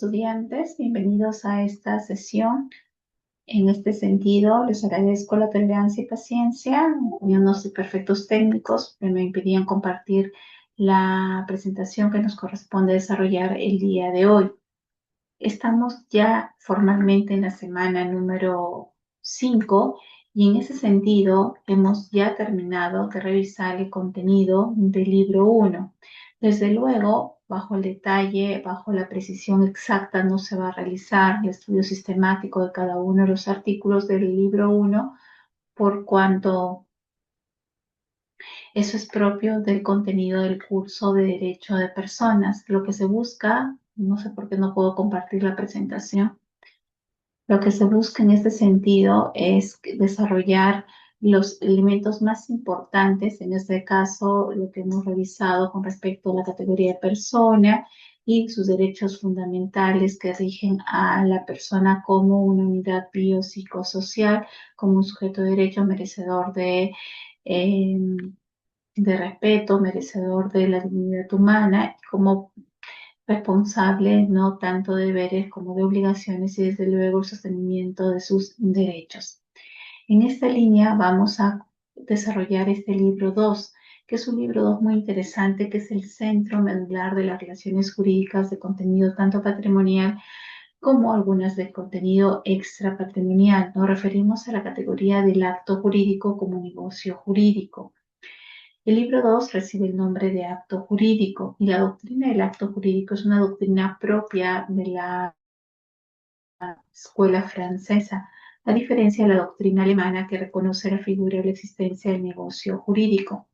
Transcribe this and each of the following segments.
Estudiantes, bienvenidos a esta sesión. En este sentido, les agradezco la tolerancia y paciencia. Yo no soy perfectos técnicos, pero me impedían compartir la presentación que nos corresponde desarrollar el día de hoy. Estamos ya formalmente en la semana número 5 y en ese sentido hemos ya terminado de revisar el contenido del libro 1. Desde luego, bajo el detalle, bajo la precisión exacta, no se va a realizar el estudio sistemático de cada uno de los artículos del libro 1, por cuanto eso es propio del contenido del curso de Derecho de Personas. Lo que se busca, no sé por qué no puedo compartir la presentación. Lo que se busca en este sentido es desarrollar los elementos más importantes, en este caso lo que hemos revisado con respecto a la categoría de persona y sus derechos fundamentales que rigen a la persona como una unidad biopsicosocial, como un sujeto de derecho merecedor eh, de respeto, merecedor de la dignidad humana, como responsable no tanto de deberes como de obligaciones y desde luego el sostenimiento de sus derechos. En esta línea vamos a desarrollar este libro 2, que es un libro 2 muy interesante, que es el centro medular de las relaciones jurídicas de contenido tanto patrimonial como algunas de contenido extrapatrimonial. Nos referimos a la categoría del acto jurídico como negocio jurídico. El libro 2 recibe el nombre de acto jurídico y la doctrina del acto jurídico es una doctrina propia de la escuela francesa, a diferencia de la doctrina alemana que reconoce la figura o la existencia del negocio jurídico.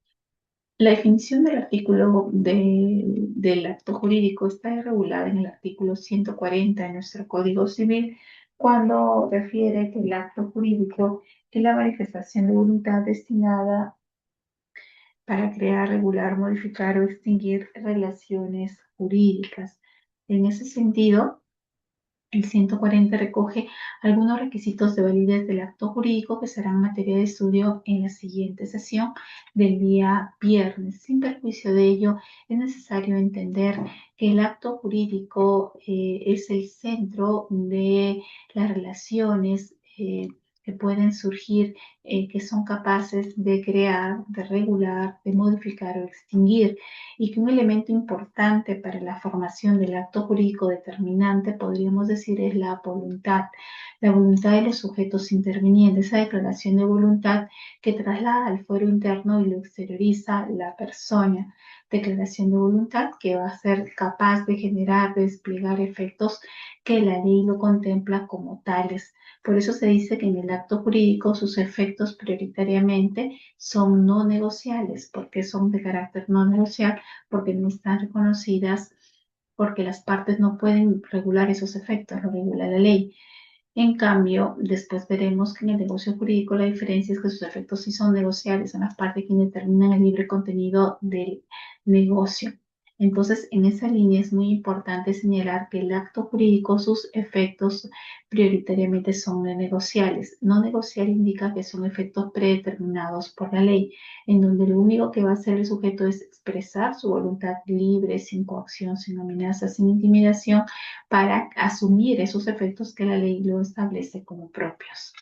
La definición del artículo del acto jurídico está regulada en el artículo 140 de nuestro Código Civil, cuando refiere que el acto jurídico es la manifestación de voluntad destinada para crear, regular, modificar o extinguir relaciones jurídicas. En ese sentido, el 140 recoge algunos requisitos de validez del acto jurídico que serán materia de estudio en la siguiente sesión del día viernes. Sin perjuicio de ello, es necesario entender que el acto jurídico es el centro de las relaciones que pueden surgir, que son capaces de crear, de regular, de modificar o extinguir, y que un elemento importante para la formación del acto jurídico determinante, podríamos decir, es la voluntad de los sujetos intervinientes, esa declaración de voluntad que traslada al fuero interno y lo exterioriza la persona. Declaración de voluntad que va a ser capaz de generar, de desplegar efectos que la ley lo contempla como tales. Por eso se dice que en el acto jurídico sus efectos prioritariamente son no negociables. ¿Porque son de carácter no negociable? Porque no están reconocidas, porque las partes no pueden regular esos efectos, lo regula la ley. En cambio, después veremos que en el negocio jurídico la diferencia es que sus efectos sí son negociables, son las partes quienes determinan el libre contenido del negocio. Entonces, en esa línea es muy importante señalar que el acto jurídico, sus efectos prioritariamente son no negociables. No negociar indica que son efectos predeterminados por la ley, en donde lo único que va a hacer el sujeto es expresar su voluntad libre, sin coacción, sin amenaza, sin intimidación, para asumir esos efectos que la ley lo establece como propios.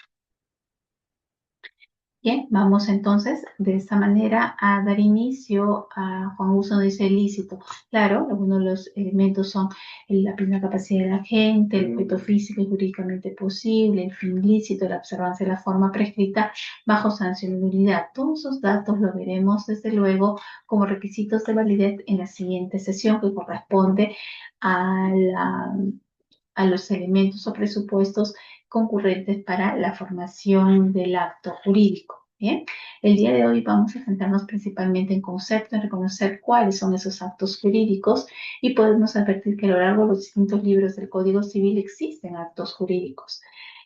Bien, vamos entonces de esta manera a dar inicio a Juan Uso dice ilícito. Claro, algunos de los elementos son la plena capacidad de la gente, el objeto físico y jurídicamente posible, el fin ilícito, la observancia de la forma prescrita bajo sanción de nulidad. Todos esos datos los veremos desde luego como requisitos de validez en la siguiente sesión, que corresponde a los elementos o presupuestos concurrentes para la formación del acto jurídico. Bien, el día de hoy vamos a centrarnos principalmente en conceptos, en reconocer cuáles son esos actos jurídicos, y podemos advertir que a lo largo de los distintos libros del Código Civil existen actos jurídicos.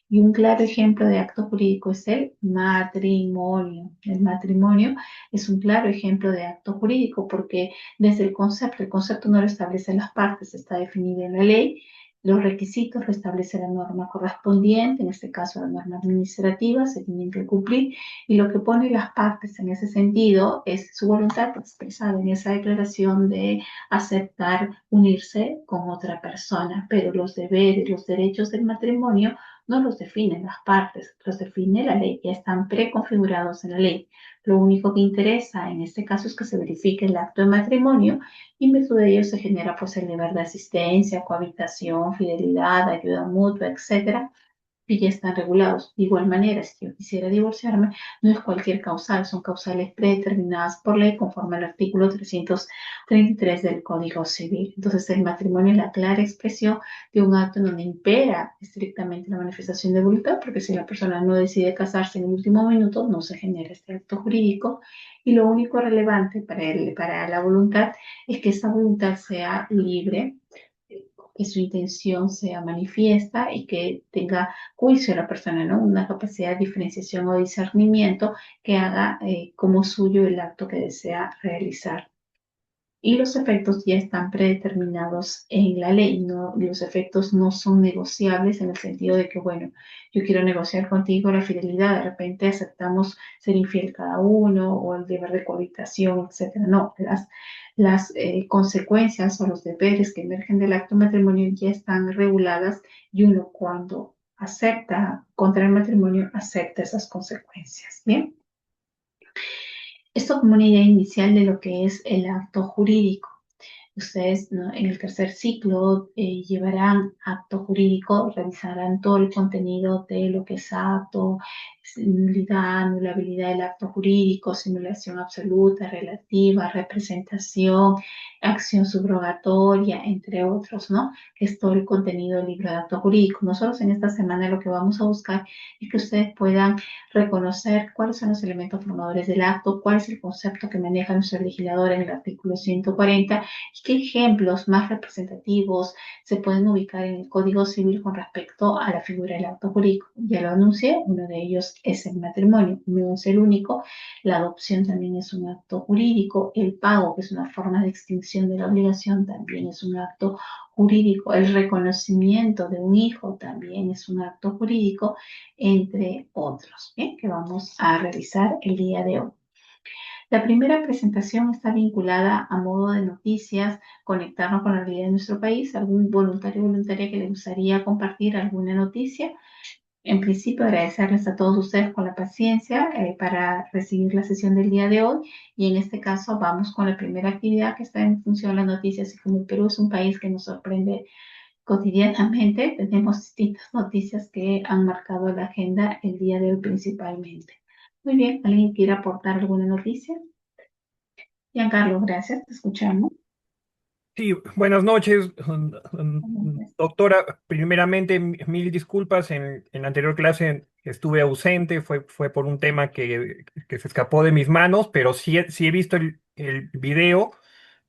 Y un claro ejemplo de acto jurídico es el matrimonio. El matrimonio es un claro ejemplo de acto jurídico porque desde el concepto no lo establecen las partes, está definido en la ley. Los requisitos lo establece la norma correspondiente, en este caso la norma administrativa, se tienen que cumplir y lo que pone las partes en ese sentido es su voluntad expresada en esa declaración de aceptar unirse con otra persona, pero los deberes, los derechos del matrimonio no los definen las partes, los define la ley, ya están preconfigurados en la ley. Lo único que interesa en este caso es que se verifique el acto de matrimonio y en virtud de ello se genera pues el deber de asistencia, cohabitación, fidelidad, ayuda mutua, etcétera, y ya están regulados. De igual manera, si yo quisiera divorciarme, no es cualquier causal, son causales predeterminadas por ley conforme al artículo 333 del Código Civil. Entonces, el matrimonio es la clara expresión de un acto en donde impera estrictamente la manifestación de voluntad, porque si la persona no decide casarse en el último minuto, no se genera este acto jurídico. Y lo único relevante para la voluntad es que esa voluntad sea libre, que su intención sea manifiesta y que tenga juicio a la persona, ¿no? Una capacidad de diferenciación o discernimiento que haga como suyo el acto que desea realizar. Y los efectos ya están predeterminados en la ley, ¿no? Los efectos no son negociables en el sentido de que, bueno, yo quiero negociar contigo la fidelidad, de repente aceptamos ser infiel cada uno o el deber de cohabitación, etcétera. No, las consecuencias o los deberes que emergen del acto matrimonial ya están reguladas y uno cuando acepta contra el matrimonio acepta esas consecuencias, ¿bien? Esto como una idea inicial de lo que es el acto jurídico. Ustedes, ¿no?, en el tercer ciclo llevarán acto jurídico, revisarán todo el contenido de lo que es acto, nulidad, anulabilidad del acto jurídico, simulación absoluta, relativa, representación, acción subrogatoria, entre otros, ¿no? Que es todo el contenido del libro de acto jurídico. Nosotros en esta semana lo que vamos a buscar es que ustedes puedan reconocer cuáles son los elementos formadores del acto, cuál es el concepto que maneja nuestro legislador en el artículo 140 y qué ejemplos más representativos se pueden ubicar en el Código Civil con respecto a la figura del acto jurídico. Ya lo anuncié, uno de ellos es el matrimonio, no es el único. La adopción también es un acto jurídico. El pago, que es una forma de extinción de la obligación, también es un acto jurídico. El reconocimiento de un hijo también es un acto jurídico, entre otros, ¿bien?, que vamos a revisar el día de hoy. La primera presentación está vinculada a modo de noticias, conectarnos con la realidad de nuestro país, algún voluntario o voluntaria que le gustaría compartir alguna noticia. En principio, agradecerles a todos ustedes por la paciencia para recibir la sesión del día de hoy y en este caso vamos con la primera actividad que está en función de las noticias y como el Perú es un país que nos sorprende cotidianamente, tenemos distintas noticias que han marcado la agenda el día de hoy principalmente. Muy bien, ¿alguien quiere aportar alguna noticia? Giancarlo, gracias, te escuchamos. Sí, buenas noches, doctora. Primeramente, mil disculpas. En la anterior clase estuve ausente, fue por un tema que se escapó de mis manos, pero sí he visto el video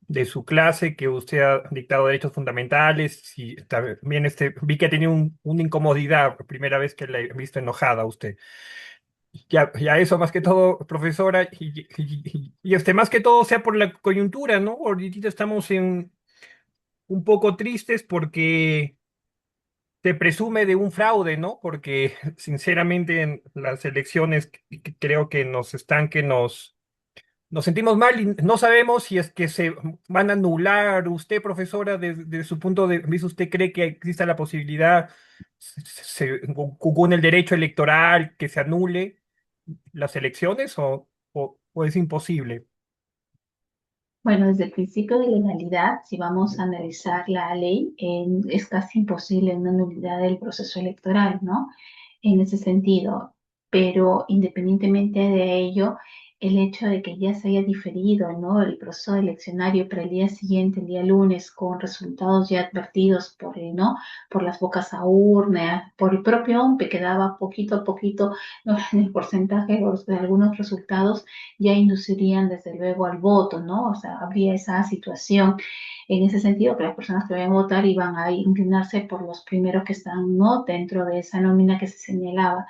de su clase que usted ha dictado derechos fundamentales y también vi que tenía una incomodidad, primera vez que la he visto enojada a usted. Ya eso más que todo, profesora, más que todo sea por la coyuntura, ¿no? Ahorita estamos un poco tristes porque se presume de un fraude, ¿no? Porque sinceramente en las elecciones creo que nos sentimos mal y no sabemos si es que se van a anular. Usted, profesora, desde su punto de vista, ¿usted cree que exista la posibilidad, con el derecho electoral, que se anule las elecciones o es imposible? Bueno, desde el principio de legalidad, si vamos a analizar la ley, es casi imposible una nulidad del proceso electoral, ¿no? En ese sentido, pero independientemente de ello, el hecho de que ya se haya diferido, ¿no?, el proceso eleccionario para el día siguiente, el día lunes, con resultados ya advertidos por, ¿no?, por las bocas a urna, por el propio OMPE, que daba poquito a poquito, ¿no?, en el porcentaje de algunos resultados, ya inducirían desde luego al voto, ¿no? O sea, habría esa situación en ese sentido que las personas que vayan a votar iban a inclinarse por los primeros que están, ¿no?, dentro de esa nómina que se señalaba.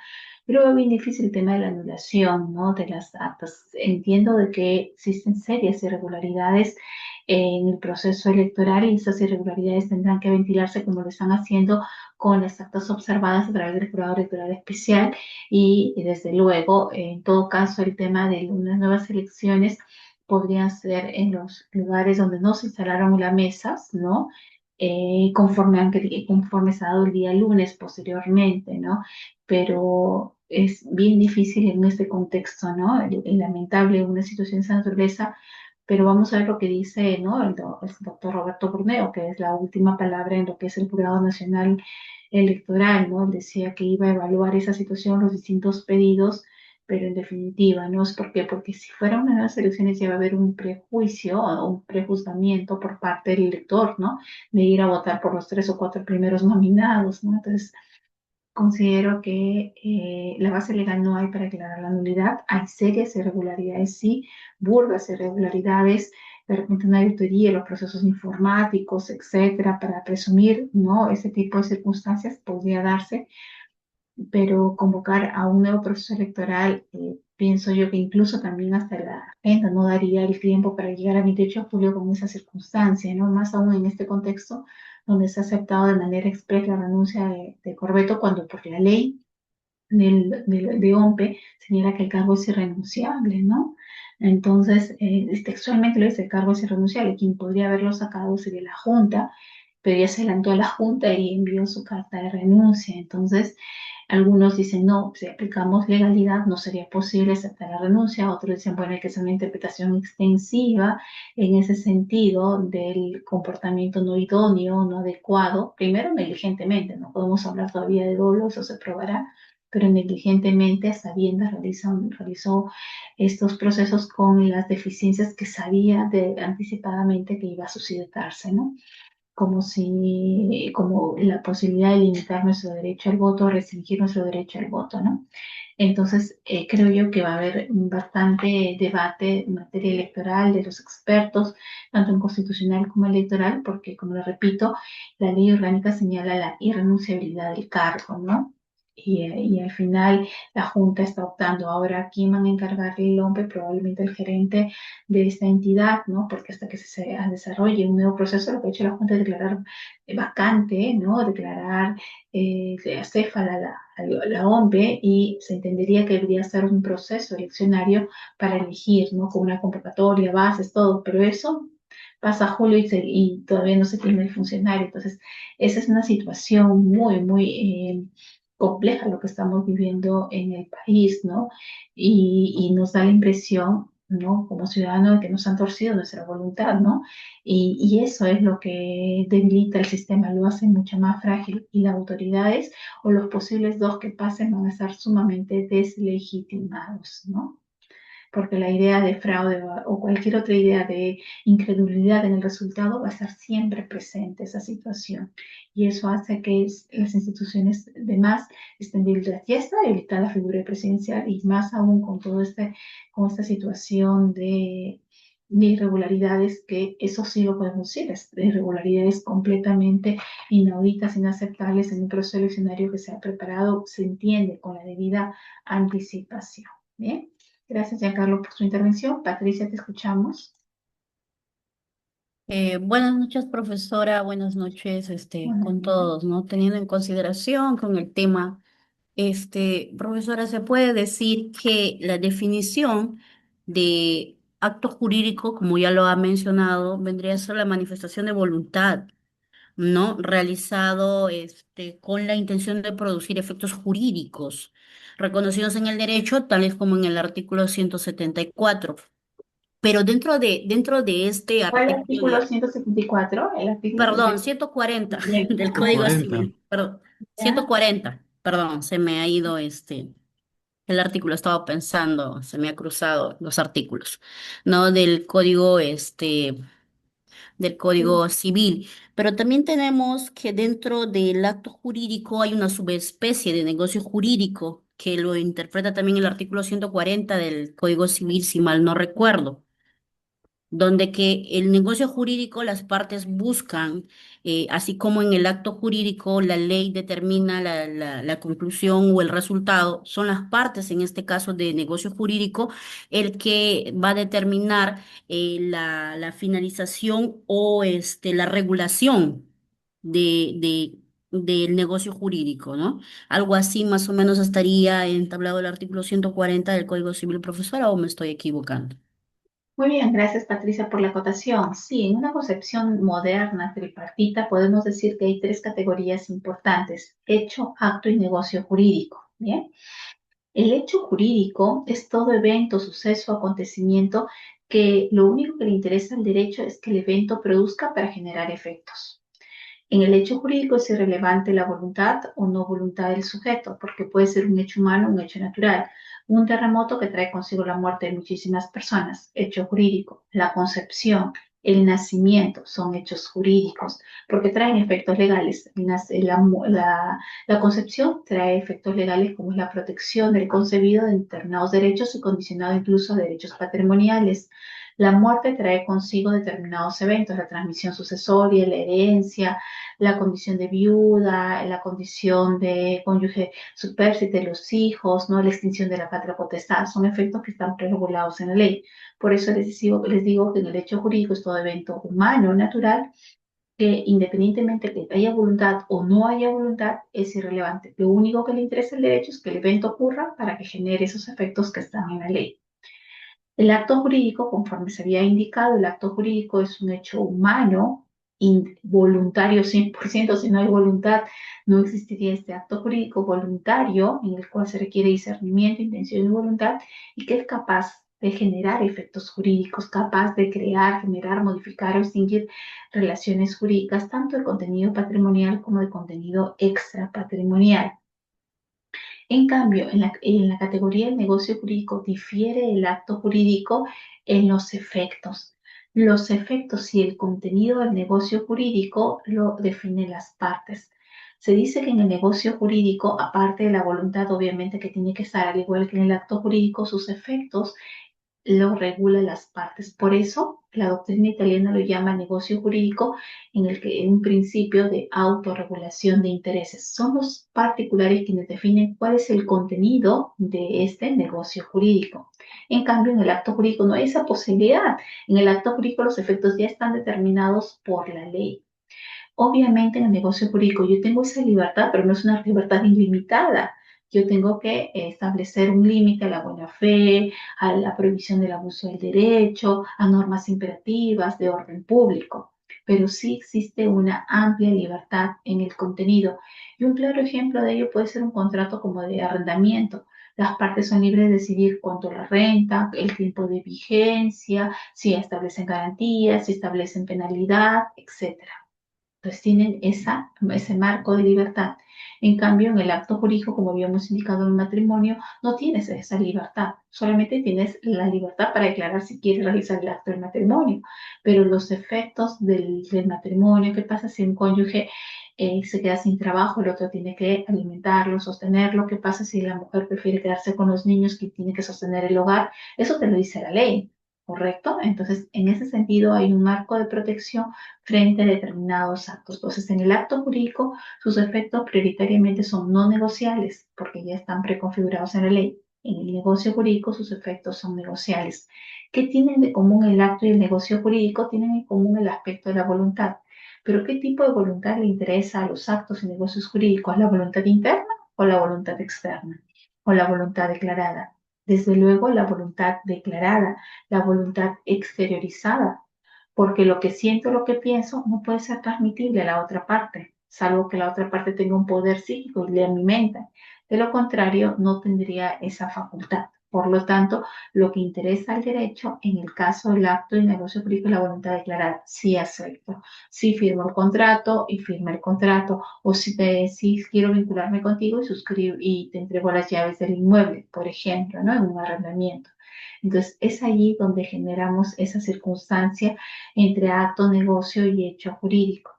Pero veo bien difícil el tema de la anulación, ¿no? De las actas. Entiendo de que existen serias irregularidades en el proceso electoral y esas irregularidades tendrán que ventilarse como lo están haciendo con las actas observadas a través del jurado electoral especial y desde luego, en todo caso, el tema de unas nuevas elecciones podrían ser en los lugares donde no se instalaron las mesas, ¿no? Conforme se ha dado el día lunes posteriormente, ¿no? Pero es bien difícil en este contexto, ¿no? Lamentable una situación de esa naturaleza, pero vamos a ver lo que dice, ¿no? El doctor Roberto Borneo, que es la última palabra en lo que es el Jurado Nacional Electoral, ¿no? Él decía que iba a evaluar esa situación, los distintos pedidos, pero en definitiva, ¿no? ¿Es por qué? Porque si fueran unas nuevas elecciones ya va a haber un prejuicio o un prejuzgamiento por parte del elector, ¿no? De ir a votar por los tres o cuatro primeros nominados, ¿no? Entonces, considero que la base legal no hay para declarar la nulidad. Hay serias irregularidades, sí, burdas irregularidades, de repente una auditoría, los procesos informáticos, etcétera, para presumir, ¿no? Ese tipo de circunstancias podría darse, pero convocar a un nuevo proceso electoral, pienso yo que incluso también hasta la agenda no daría el tiempo para llegar a 28 de julio con esa circunstancia, ¿no? Más aún en este contexto donde se ha aceptado de manera expresa la renuncia de Corbeto cuando por la ley de OMPE señala que el cargo es irrenunciable, ¿no? Entonces, textualmente lo dice, el cargo es irrenunciable. Quien podría haberlo sacado sería la Junta, pero ya se adelantó a la Junta y envió su carta de renuncia. Entonces, algunos dicen, no, si aplicamos legalidad no sería posible aceptar la renuncia. Otros dicen, bueno, hay que hacer una interpretación extensiva en ese sentido del comportamiento no idóneo, no adecuado. Primero, negligentemente, no podemos hablar todavía de dolo, eso se probará, pero negligentemente, a sabiendas, realizó estos procesos con las deficiencias que sabía anticipadamente que iba a suscitarse, ¿no? Como la posibilidad de limitar nuestro derecho al voto, restringir nuestro derecho al voto, ¿no? Entonces, creo yo que va a haber bastante debate en materia electoral de los expertos, tanto en constitucional como electoral, porque, como lo repito, la ley orgánica señala la irrenunciabilidad del cargo, ¿no? Y al final la Junta está optando ahora a quién van a encargarle el hombre, probablemente el gerente de esta entidad, ¿no? Porque hasta que se desarrolle un nuevo proceso, lo que ha hecho la Junta es declarar vacante, ¿no? Declarar acéfala la OMPE y se entendería que debería ser un proceso eleccionario para elegir, ¿no? Con una convocatoria, bases, todo, pero eso pasa a julio y todavía no se tiene el funcionario. Entonces, esa es una situación muy compleja lo que estamos viviendo en el país, ¿no? Y nos da la impresión, ¿no? Como ciudadanos de que nos han torcido nuestra voluntad, ¿no? Y eso es lo que debilita el sistema, lo hace mucho más frágil y las autoridades o los posibles dos que pasen van a estar sumamente deslegitimados, ¿no? Porque la idea de fraude o cualquier otra idea de incredulidad en el resultado va a estar siempre presente esa situación. Y eso hace que las instituciones de más estén debilitadas. Ya está debilitada la figura presidencial y más aún con con esta situación de irregularidades, que eso sí lo podemos decir, de irregularidades completamente inauditas, inaceptables en un proceso eleccionario que se ha preparado, se entiende, con la debida anticipación. Bien. Gracias, Giancarlo, por su intervención. Patricia, te escuchamos. Buenas noches, profesora. Buenas noches, Buenos con días. todos, ¿no? Teniendo en consideración con el tema, profesora, se puede decir que la definición de acto jurídico, como ya lo ha mencionado, vendría a ser la manifestación de voluntad, ¿no? Realizado, con la intención de producir efectos jurídicos reconocidos en el derecho, tales como en el artículo 174. Pero dentro de este ¿Cuál artículo artículo 174? El artículo Perdón, 140 del Código 140. Civil. Perdón, ¿Ya? 140. Perdón, se me ha ido el artículo, estaba pensando, se me ha cruzado los artículos, ¿no? Del Sí. Código Civil. Pero también tenemos que dentro del acto jurídico hay una subespecie de negocio jurídico que lo interpreta también el artículo 140 del Código Civil, si mal no recuerdo. donde que el negocio jurídico las partes buscan, así como en el acto jurídico la ley determina la conclusión o el resultado, son las partes, en este caso de negocio jurídico, el que va a determinar la finalización o la regulación del negocio jurídico, ¿no? Algo así más o menos estaría entablado el artículo 140 del Código Civil, profesora, ¿o me estoy equivocando? Muy bien, gracias Patricia por la acotación. Sí, en una concepción moderna tripartita podemos decir que hay tres categorías importantes: hecho, acto y negocio jurídico. Bien, el hecho jurídico es todo evento, suceso, acontecimiento que lo único que le interesa al derecho es que el evento produzca para generar efectos. En el hecho jurídico es irrelevante la voluntad o no voluntad del sujeto, porque puede ser un hecho humano o un hecho natural. Un terremoto que trae consigo la muerte de muchísimas personas, hecho jurídico. La concepción, el nacimiento son hechos jurídicos, porque traen efectos legales. La concepción trae efectos legales como es la protección del concebido de determinados derechos y condicionado incluso a derechos patrimoniales. La muerte trae consigo determinados eventos, la transmisión sucesoria, la herencia, la condición de viuda, la condición de cónyuge supérstite de los hijos, ¿no? La extinción de la patria potestad, son efectos que están preregulados en la ley. Por eso les digo que en el hecho jurídico es todo evento humano, natural, que independientemente que haya voluntad o no haya voluntad, es irrelevante. Lo único que le interesa al derecho es que el evento ocurra para que genere esos efectos que están en la ley. El acto jurídico, conforme se había indicado, el acto jurídico es un hecho humano, voluntario 100%. Si no hay voluntad, no existiría este acto jurídico voluntario en el cual se requiere discernimiento, intención y voluntad, y que es capaz de generar efectos jurídicos, capaz de crear, generar, modificar o extinguir relaciones jurídicas, tanto de contenido patrimonial como de contenido extrapatrimonial. En cambio, en la categoría del negocio jurídico difiere el acto jurídico en los efectos. Los efectos y el contenido del negocio jurídico lo definen las partes. Se dice que en el negocio jurídico, aparte de la voluntad, obviamente que tiene que estar, al igual que en el acto jurídico, sus efectos lo regula las partes. Por eso la doctrina italiana lo llama negocio jurídico, en el que en un principio de autorregulación de intereses. Son los particulares quienes definen cuál es el contenido de este negocio jurídico. En cambio, en el acto jurídico no hay esa posibilidad. En el acto jurídico los efectos ya están determinados por la ley. Obviamente en el negocio jurídico yo tengo esa libertad, pero no es una libertad ilimitada. Yo tengo que establecer un límite a la buena fe, a la prohibición del abuso del derecho, a normas imperativas de orden público. Pero sí existe una amplia libertad en el contenido. Y un claro ejemplo de ello puede ser un contrato como de arrendamiento. Las partes son libres de decidir cuánto la renta, el tiempo de vigencia, si establecen garantías, si establecen penalidad, etcétera. Entonces tienen ese marco de libertad. En cambio, en el acto jurídico, como habíamos indicado en el matrimonio, no tienes esa libertad. Solamente tienes la libertad para declarar si quieres realizar el acto del matrimonio. Pero los efectos del matrimonio, ¿qué pasa si un cónyuge se queda sin trabajo, el otro tiene que alimentarlo, sostenerlo? ¿Qué pasa si la mujer prefiere quedarse con los niños que tiene que sostener el hogar? Eso te lo dice la ley. ¿Correcto? Entonces, en ese sentido, hay un marco de protección frente a determinados actos. Entonces, en el acto jurídico, sus efectos prioritariamente son no negociables, porque ya están preconfigurados en la ley. En el negocio jurídico, sus efectos son negociables. ¿Qué tienen de común el acto y el negocio jurídico? Tienen en común el aspecto de la voluntad. Pero ¿qué tipo de voluntad le interesa a los actos y negocios jurídicos? ¿La voluntad interna o la voluntad externa? ¿O la voluntad declarada? Desde luego, la voluntad declarada, la voluntad exteriorizada, porque lo que siento, lo que pienso, no puede ser transmitible a la otra parte, salvo que la otra parte tenga un poder psíquico y lea mi mente. De lo contrario, no tendría esa facultad. Por lo tanto, lo que interesa al derecho, en el caso del acto y negocio jurídico, es la voluntad declarada. Sí acepto, sí firmo el contrato y firme el contrato, o si quiero vincularme contigo y suscribo y te entrego las llaves del inmueble, por ejemplo, ¿no? En un arrendamiento. Entonces, es allí donde generamos esa circunstancia entre acto, negocio y hecho jurídico.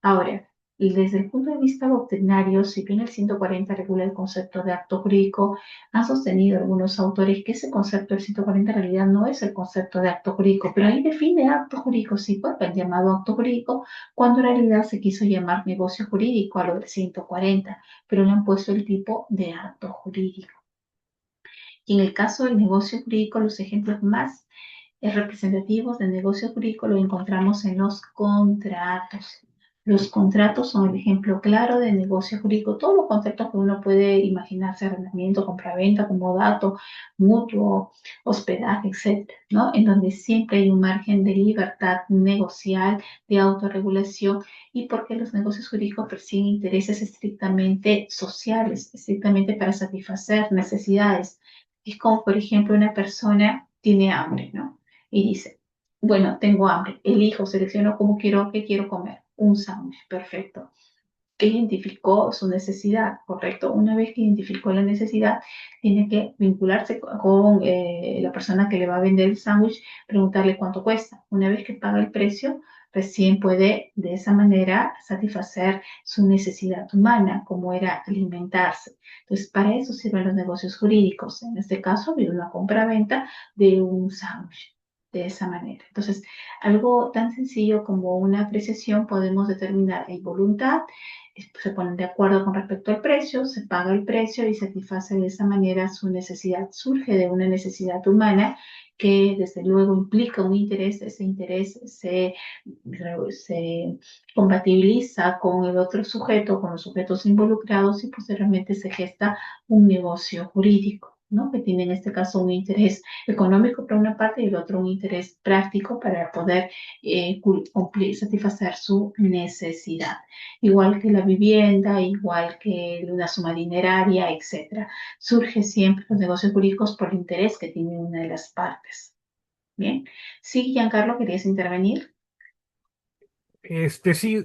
Ahora, Desde el punto de vista doctrinario, si bien el 140 regula el concepto de acto jurídico, han sostenido algunos autores que ese concepto del 140 en realidad no es el concepto de acto jurídico, pero ahí define acto jurídico, sí, pues el llamado acto jurídico, cuando en realidad se quiso llamar negocio jurídico a lo del 140, pero le han puesto el tipo de acto jurídico. Y en el caso del negocio jurídico, los ejemplos más representativos del negocio jurídico lo encontramos en los contratos. Los contratos son el ejemplo claro de negocio jurídico. Todos los conceptos que uno puede imaginarse, arrendamiento, compraventa, comodato, mutuo, hospedaje, etcétera, ¿no? En donde siempre hay un margen de libertad negocial, de autorregulación, y porque los negocios jurídicos persiguen intereses estrictamente sociales, estrictamente para satisfacer necesidades. Es como, por ejemplo, una persona tiene hambre, ¿no? Y dice, bueno, tengo hambre, elijo, selecciono cómo quiero, qué quiero comer. Un sándwich, perfecto. Identificó su necesidad, ¿correcto? Una vez que identificó la necesidad, tiene que vincularse con la persona que le va a vender el sándwich, preguntarle cuánto cuesta. Una vez que paga el precio, recién puede de esa manera satisfacer su necesidad humana, como era alimentarse. Entonces, para eso sirven los negocios jurídicos. En este caso, había una compra-venta de un sándwich. De esa manera. Entonces, algo tan sencillo como una apreciación podemos determinar hay voluntad, se ponen de acuerdo con respecto al precio, se paga el precio y satisface de esa manera su necesidad. Surge de una necesidad humana que desde luego implica un interés, ese interés se compatibiliza con el otro sujeto, con los sujetos involucrados y posteriormente se gesta un negocio jurídico, ¿no? Que tiene en este caso un interés económico por una parte y el otro un interés práctico para poder cumplir, satisfacer su necesidad. Igual que la vivienda, igual que una suma dineraria, etcétera. Surge siempre los negocios jurídicos por el interés que tiene una de las partes. Bien. Sí, Giancarlo, ¿querías intervenir? Sí,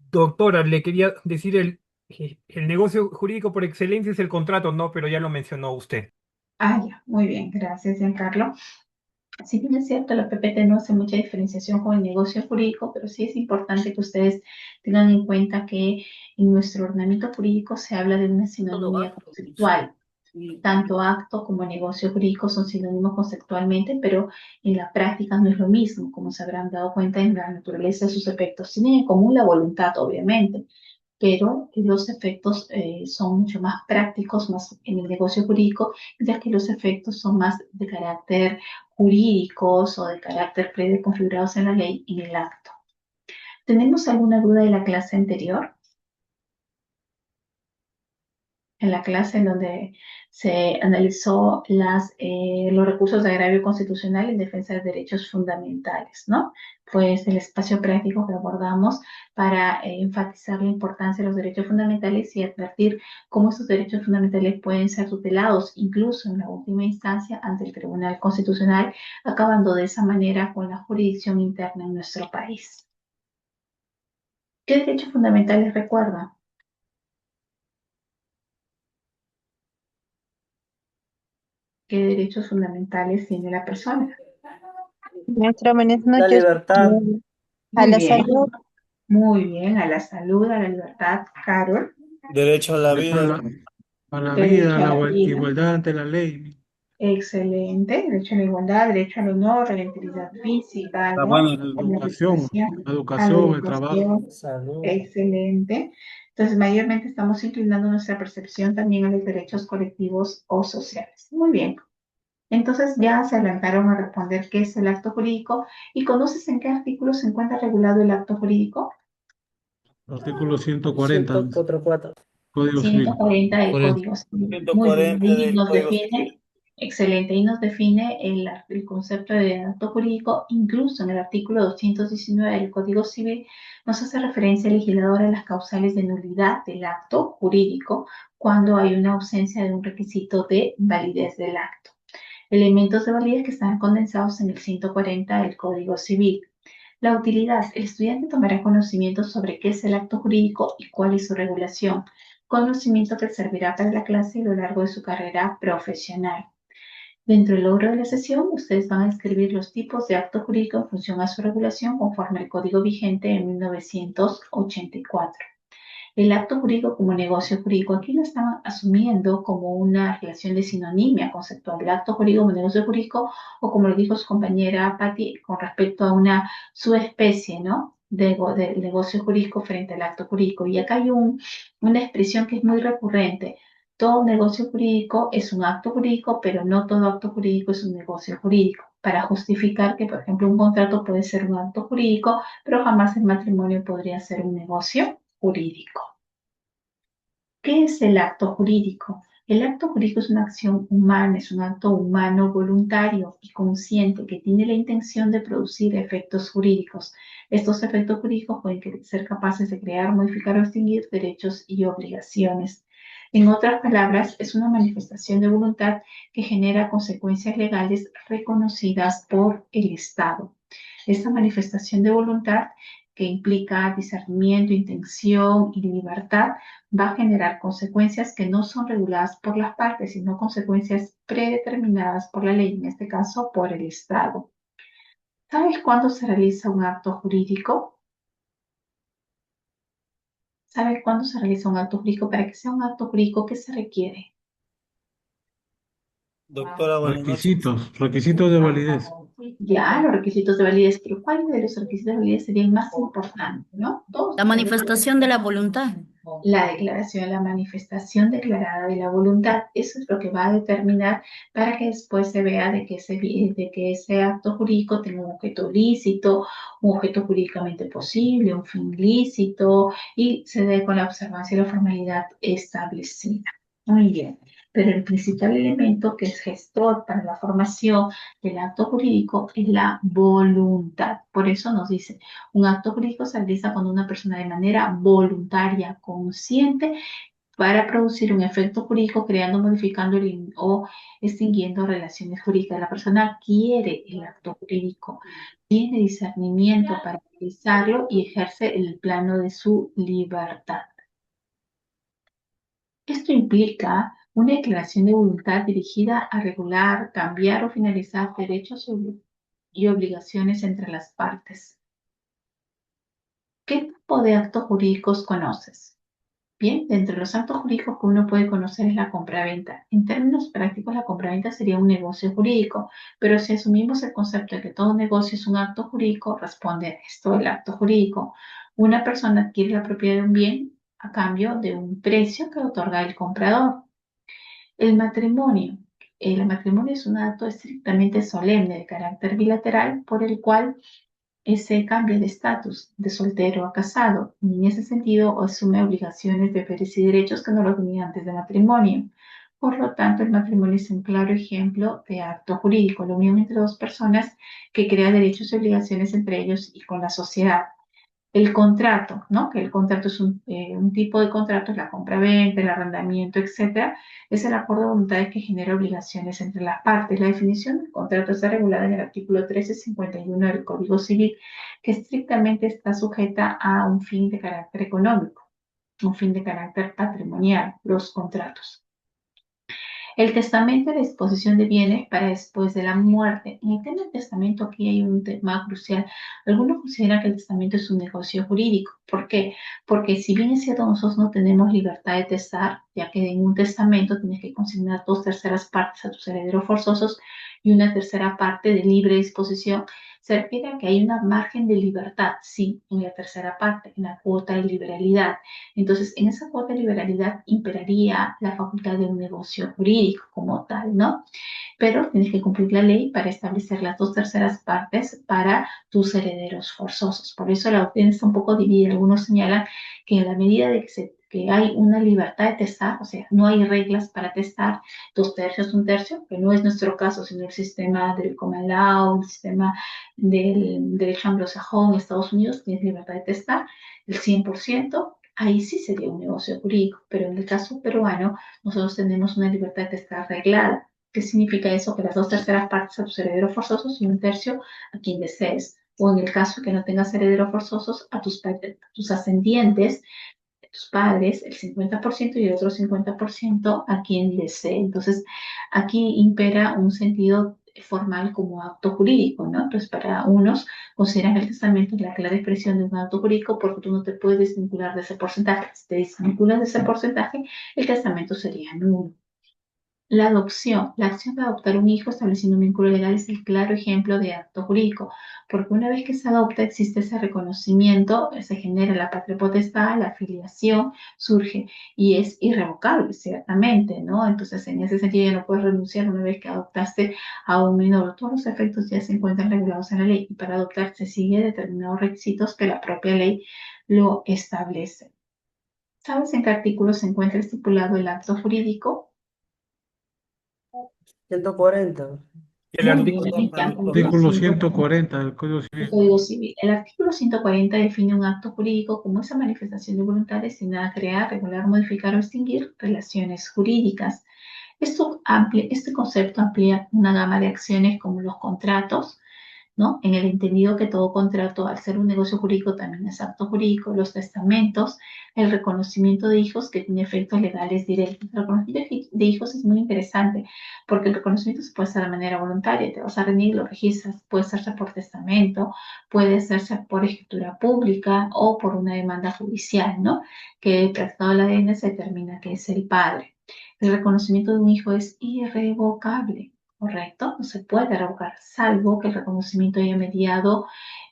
doctora, le quería decir el negocio jurídico por excelencia es el contrato, no, pero ya lo mencionó usted. Ah, ya, muy bien, gracias, Giancarlo. Si bien es cierto, la PPT no hace mucha diferenciación con el negocio jurídico, pero sí es importante que ustedes tengan en cuenta que en nuestro ordenamiento jurídico se habla de una Todo sinonimia acto, pues. conceptual. Tanto acto como negocio jurídico son sinónimos conceptualmente, pero en la práctica no es lo mismo, como se habrán dado cuenta en la naturaleza de sus efectos. Tienen en común la voluntad, obviamente, pero los efectos son mucho más prácticos, más en el negocio jurídico, ya que los efectos son más de carácter jurídicos o de carácter preconfigurados en la ley en el acto. ¿Tenemos alguna duda de la clase anterior? En la clase en donde se analizó los recursos de agravio constitucional en defensa de derechos fundamentales, ¿no? Pues el espacio práctico que abordamos para enfatizar la importancia de los derechos fundamentales y advertir cómo estos derechos fundamentales pueden ser tutelados incluso en la última instancia ante el Tribunal Constitucional, acabando de esa manera con la jurisdicción interna en nuestro país. ¿Qué derechos fundamentales recuerda? ¿Qué derechos fundamentales tiene la persona? Maestra, buenas La noches. libertad, A Muy la bien, salud, muy bien, a la salud, a la libertad, Carol, derecho a la Derecho vida, a la vida, a derecho a la la vida, igualdad ante la ley, excelente, derecho a la igualdad, derecho al honor, a la integridad física, la ¿no? buena A la reputación, la a la educación, el trabajo. educación, salud. excelente. Entonces, mayormente estamos inclinando nuestra percepción también a los derechos colectivos o sociales. Muy bien. Entonces ya se adelantaron a responder qué es el acto jurídico y conoces en qué artículo se encuentra regulado el acto jurídico. Artículo 140, 144. Código Civil. 140 del 40. Código Civil. Muy bien, 140 ahí del nos Código Civil. define, excelente, ahí nos define el concepto de acto jurídico, incluso en el artículo 219 del Código Civil nos hace referencia el legislador a las causales de nulidad del acto jurídico cuando hay una ausencia de un requisito de validez del acto. Elementos de validez que están condensados en el 140 del Código Civil. La utilidad. El estudiante tomará conocimiento sobre qué es el acto jurídico y cuál es su regulación, conocimiento que servirá para la clase a lo largo de su carrera profesional. Dentro del logro de la sesión, ustedes van a escribir los tipos de acto jurídico en función a su regulación conforme al Código vigente en 1984. El acto jurídico como negocio jurídico, aquí lo están asumiendo como una relación de sinonimia conceptual. El acto jurídico como negocio jurídico, o como lo dijo su compañera Patti, con respecto a una subespecie, ¿no? Del negocio jurídico frente al acto jurídico. Y acá hay una expresión que es muy recurrente. Todo negocio jurídico es un acto jurídico, pero no todo acto jurídico es un negocio jurídico. Para justificar que, por ejemplo, un contrato puede ser un acto jurídico, pero jamás el matrimonio podría ser un negocio jurídico. ¿Qué es el acto jurídico? El acto jurídico es una acción humana, es un acto humano voluntario y consciente que tiene la intención de producir efectos jurídicos. Estos efectos jurídicos pueden ser capaces de crear, modificar o extinguir derechos y obligaciones. En otras palabras, es una manifestación de voluntad que genera consecuencias legales reconocidas por el Estado. Esta manifestación de voluntad, que implica discernimiento, intención y libertad, va a generar consecuencias que no son reguladas por las partes, sino consecuencias predeterminadas por la ley, en este caso por el Estado. ¿Sabes cuándo se realiza un acto jurídico? ¿Sabes cuándo se realiza un acto jurídico? Para que sea un acto jurídico, ¿qué se requiere? Doctora, buenas noches. Requisitos de validez. Ya, los requisitos de validez, pero ¿cuál de los requisitos de validez sería el más importante, no? Todos La manifestación de la voluntad. la declaración, la manifestación declarada de la voluntad. Eso es lo que va a determinar para que después se vea de que ese acto jurídico tenga un objeto lícito, un objeto jurídicamente posible, un fin lícito y se dé con la observancia de la formalidad establecida. Muy bien. Pero el principal elemento que es gestor para la formación del acto jurídico es la voluntad. Por eso nos dice, un acto jurídico se realiza cuando una persona de manera voluntaria, consciente, para producir un efecto jurídico, creando, modificando o extinguiendo relaciones jurídicas. La persona quiere el acto jurídico, tiene discernimiento para realizarlo y ejerce el plano de su libertad. Esto implica una declaración de voluntad dirigida a regular, cambiar o finalizar derechos y obligaciones entre las partes. ¿Qué tipo de actos jurídicos conoces? Bien, entre los actos jurídicos que uno puede conocer es la compraventa. En términos prácticos, la compraventa sería un negocio jurídico, pero si asumimos el concepto de que todo negocio es un acto jurídico, responde a esto el acto jurídico. Una persona adquiere la propiedad de un bien a cambio de un precio que otorga el comprador. El matrimonio. El matrimonio es un acto estrictamente solemne de carácter bilateral por el cual ese cambio de estatus de soltero a casado y en ese sentido asume obligaciones, deberes y derechos que no lo tenía antes del matrimonio. Por lo tanto, el matrimonio es un claro ejemplo de acto jurídico, la unión entre dos personas que crea derechos y obligaciones entre ellos y con la sociedad. El contrato, ¿no? Que el contrato es un tipo de contrato, es la compra-venta, el arrendamiento, etcétera, es el acuerdo de voluntades que genera obligaciones entre las partes. La definición del contrato está regulada en el artículo 1351 del Código Civil, que estrictamente está sujeta a un fin de carácter económico, un fin de carácter patrimonial, los contratos. El testamento es la disposición de bienes para después de la muerte. En el tema del testamento aquí hay un tema crucial. Algunos consideran que el testamento es un negocio jurídico. ¿Por qué? Porque si bien es cierto nosotros no tenemos libertad de testar, ya que en un testamento tienes que consignar 2/3 partes a tus herederos forzosos y una tercera parte de libre disposición, se refiere a que hay una margen de libertad, sí, en la tercera parte, en la cuota de liberalidad. Entonces, en esa cuota de liberalidad imperaría la facultad de un negocio jurídico como tal, ¿no? Pero tienes que cumplir la ley para establecer las 2/3 partes para tus herederos forzosos. Por eso la doctrina está un poco dividida. Algunos señalan que en la medida de que hay una libertad de testar, o sea, no hay reglas para testar 2/3, 1/3, que no es nuestro caso, sino el sistema del common law, el sistema del derecho anglosajón, Estados Unidos, tienes libertad de testar el 100%, ahí sí sería un negocio jurídico, pero en el caso peruano nosotros tenemos una libertad de testar reglada. ¿Qué significa eso? Que las 2/3 partes a tus herederos forzosos y 1/3 a quien desees. O en el caso que no tengas herederos forzosos, a tus ascendientes, tus padres, el 50% y el otro 50% a quien desee. Entonces, aquí impera un sentido formal como acto jurídico, ¿no? Entonces, para unos consideran el testamento la clara expresión de un acto jurídico porque tú no te puedes desvincular de ese porcentaje. Si te desvinculas de ese porcentaje, el testamento sería nulo. La adopción, la acción de adoptar un hijo estableciendo un vínculo legal es el claro ejemplo de acto jurídico, porque una vez que se adopta existe ese reconocimiento, se genera la patria potestad, la filiación surge y es irrevocable, ciertamente, ¿no? Entonces, en ese sentido ya no puedes renunciar una vez que adoptaste a un menor. Todos los efectos ya se encuentran regulados en la ley y para adoptar se sigue determinados requisitos que la propia ley lo establece. ¿Sabes en qué artículo se encuentra estipulado el acto jurídico? 140. El Muy bien, artículo, me encanta. Artículo 140 del Código El Civil. Código Civil. El artículo 140 define un acto jurídico como esa manifestación de voluntad destinada a crear, regular, modificar o extinguir relaciones jurídicas. Este concepto amplía una gama de acciones como los contratos, ¿no? En el entendido que todo contrato, al ser un negocio jurídico, también es acto jurídico, los testamentos, el reconocimiento de hijos que tiene efectos legales directos. El reconocimiento de hijos es muy interesante porque el reconocimiento se puede hacer de manera voluntaria, te vas a rendir, lo registras, puede hacerse por testamento, puede hacerse por escritura pública o por una demanda judicial, ¿no? Que tratado el ADN se determina que es el padre. El reconocimiento de un hijo es irrevocable. ¿Correcto? No se puede revocar, salvo que el reconocimiento haya mediado